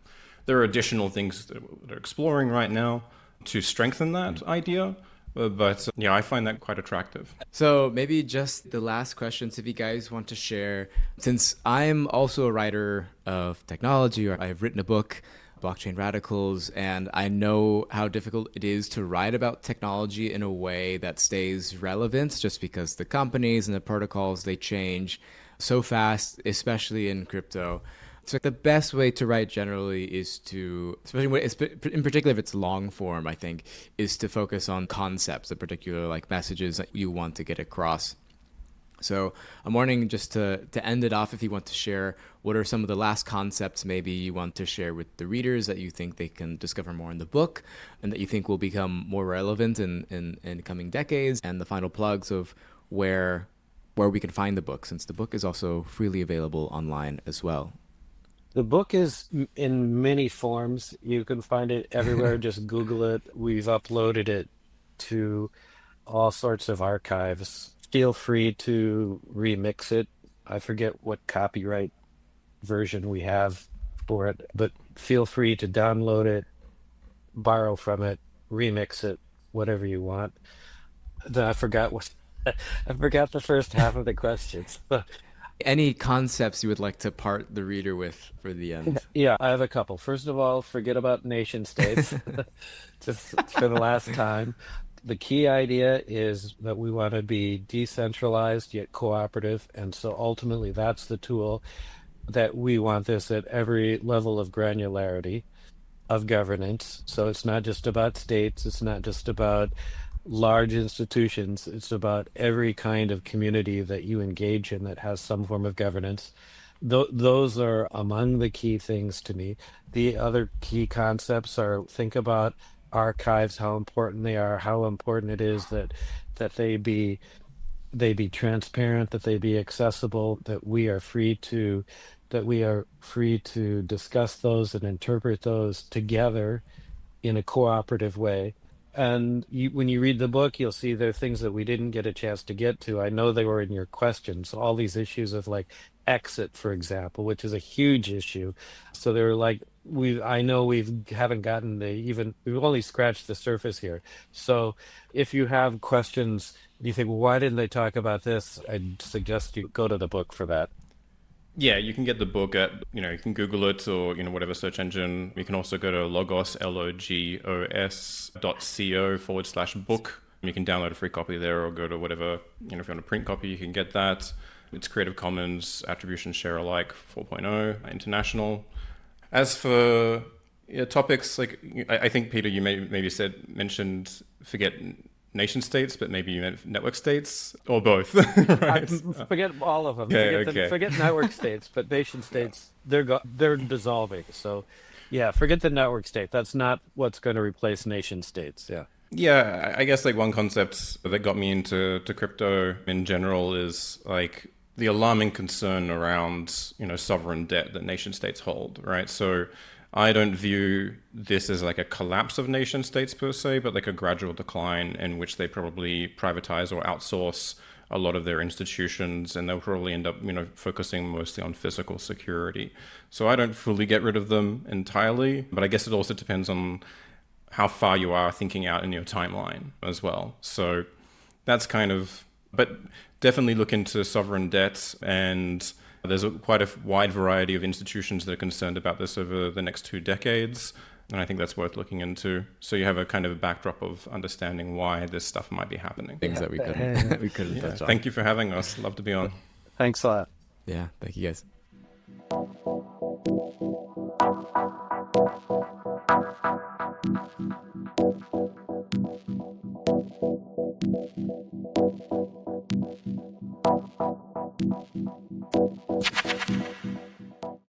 There are additional things that they're exploring right now to strengthen that idea. But I find that quite attractive. So maybe just the last questions, if you guys want to share, since I'm also a writer of technology, or I've written a book, Blockchain Radicals, and I know how difficult it is to write about technology in a way that stays relevant, just because the companies and the protocols, they change so fast, especially in crypto. So the best way to write generally is to, especially when in particular if it's long form, I think, is to focus on concepts, in particular like messages that you want to get across. So I'm wondering, just to end it off, if you want to share, what are some of the last concepts maybe you want to share with the readers that you think they can discover more in the book and that you think will become more relevant in coming decades, and the final plugs of where we can find the book, since the book is also freely available online as well. The book is in many forms. You can find it everywhere. Just Google it. We've uploaded it to all sorts of archives. Feel free to remix it. I forget what copyright version we have for it, but feel free to download it, borrow from it, remix it, whatever you want. Then I forgot what I forgot the first half of the questions. Any concepts you would like to part the reader with for the end? Yeah, I have a couple. First of all, forget about nation states, just for the last time. The key idea is that we want to be decentralized yet cooperative. And so ultimately, that's the tool that we want this at every level of granularity of governance. So it's not just about states, it's not just about large institutions, it's about every kind of community that you engage in that has some form of governance. Those are among the key things to me. The other key concepts are, think about archives, how important they are, how important it is that they be transparent, that they be accessible, that we are free to discuss those and interpret those together in a cooperative way. And when you read the book, you'll see there are things that we didn't get a chance to get to. I know they were in your questions. All these issues of like exit, for example, which is a huge issue. So they're like I know we've haven't gotten we've only scratched the surface here. So if you have questions, you think, well, why didn't they talk about this? I'd suggest you go to the book for that. Yeah, you can get the book at, you can Google it or, whatever search engine. You can also go to logos, logos.co/book. You can download a free copy there or go to whatever, if you want a print copy, you can get that. It's Creative Commons, Attribution Share Alike 4.0, international. As for topics, like I think, Peter, you mentioned forget nation states, but maybe you meant network states or both, right? Forget all of them. Forget network states, but nation states, they're dissolving. So, yeah, forget the network state. That's not what's going to replace nation states. Yeah. Yeah, I guess like one concept that got me into crypto in general is like the alarming concern around, sovereign debt that nation states hold, right? So I don't view this as like a collapse of nation states per se, but like a gradual decline in which they probably privatize or outsource a lot of their institutions, and they'll probably end up, focusing mostly on physical security. So I don't fully get rid of them entirely, but I guess it also depends on how far you are thinking out in your timeline as well. So that's but definitely look into sovereign debt, and there's quite a wide variety of institutions that are concerned about this over the next 2 decades. And I think that's worth looking into. So you have a kind of a backdrop of understanding why this stuff might be happening. Things that we couldn't touch on. Thank you for having us. Love to be on. Thanks a lot. Yeah, thank you guys.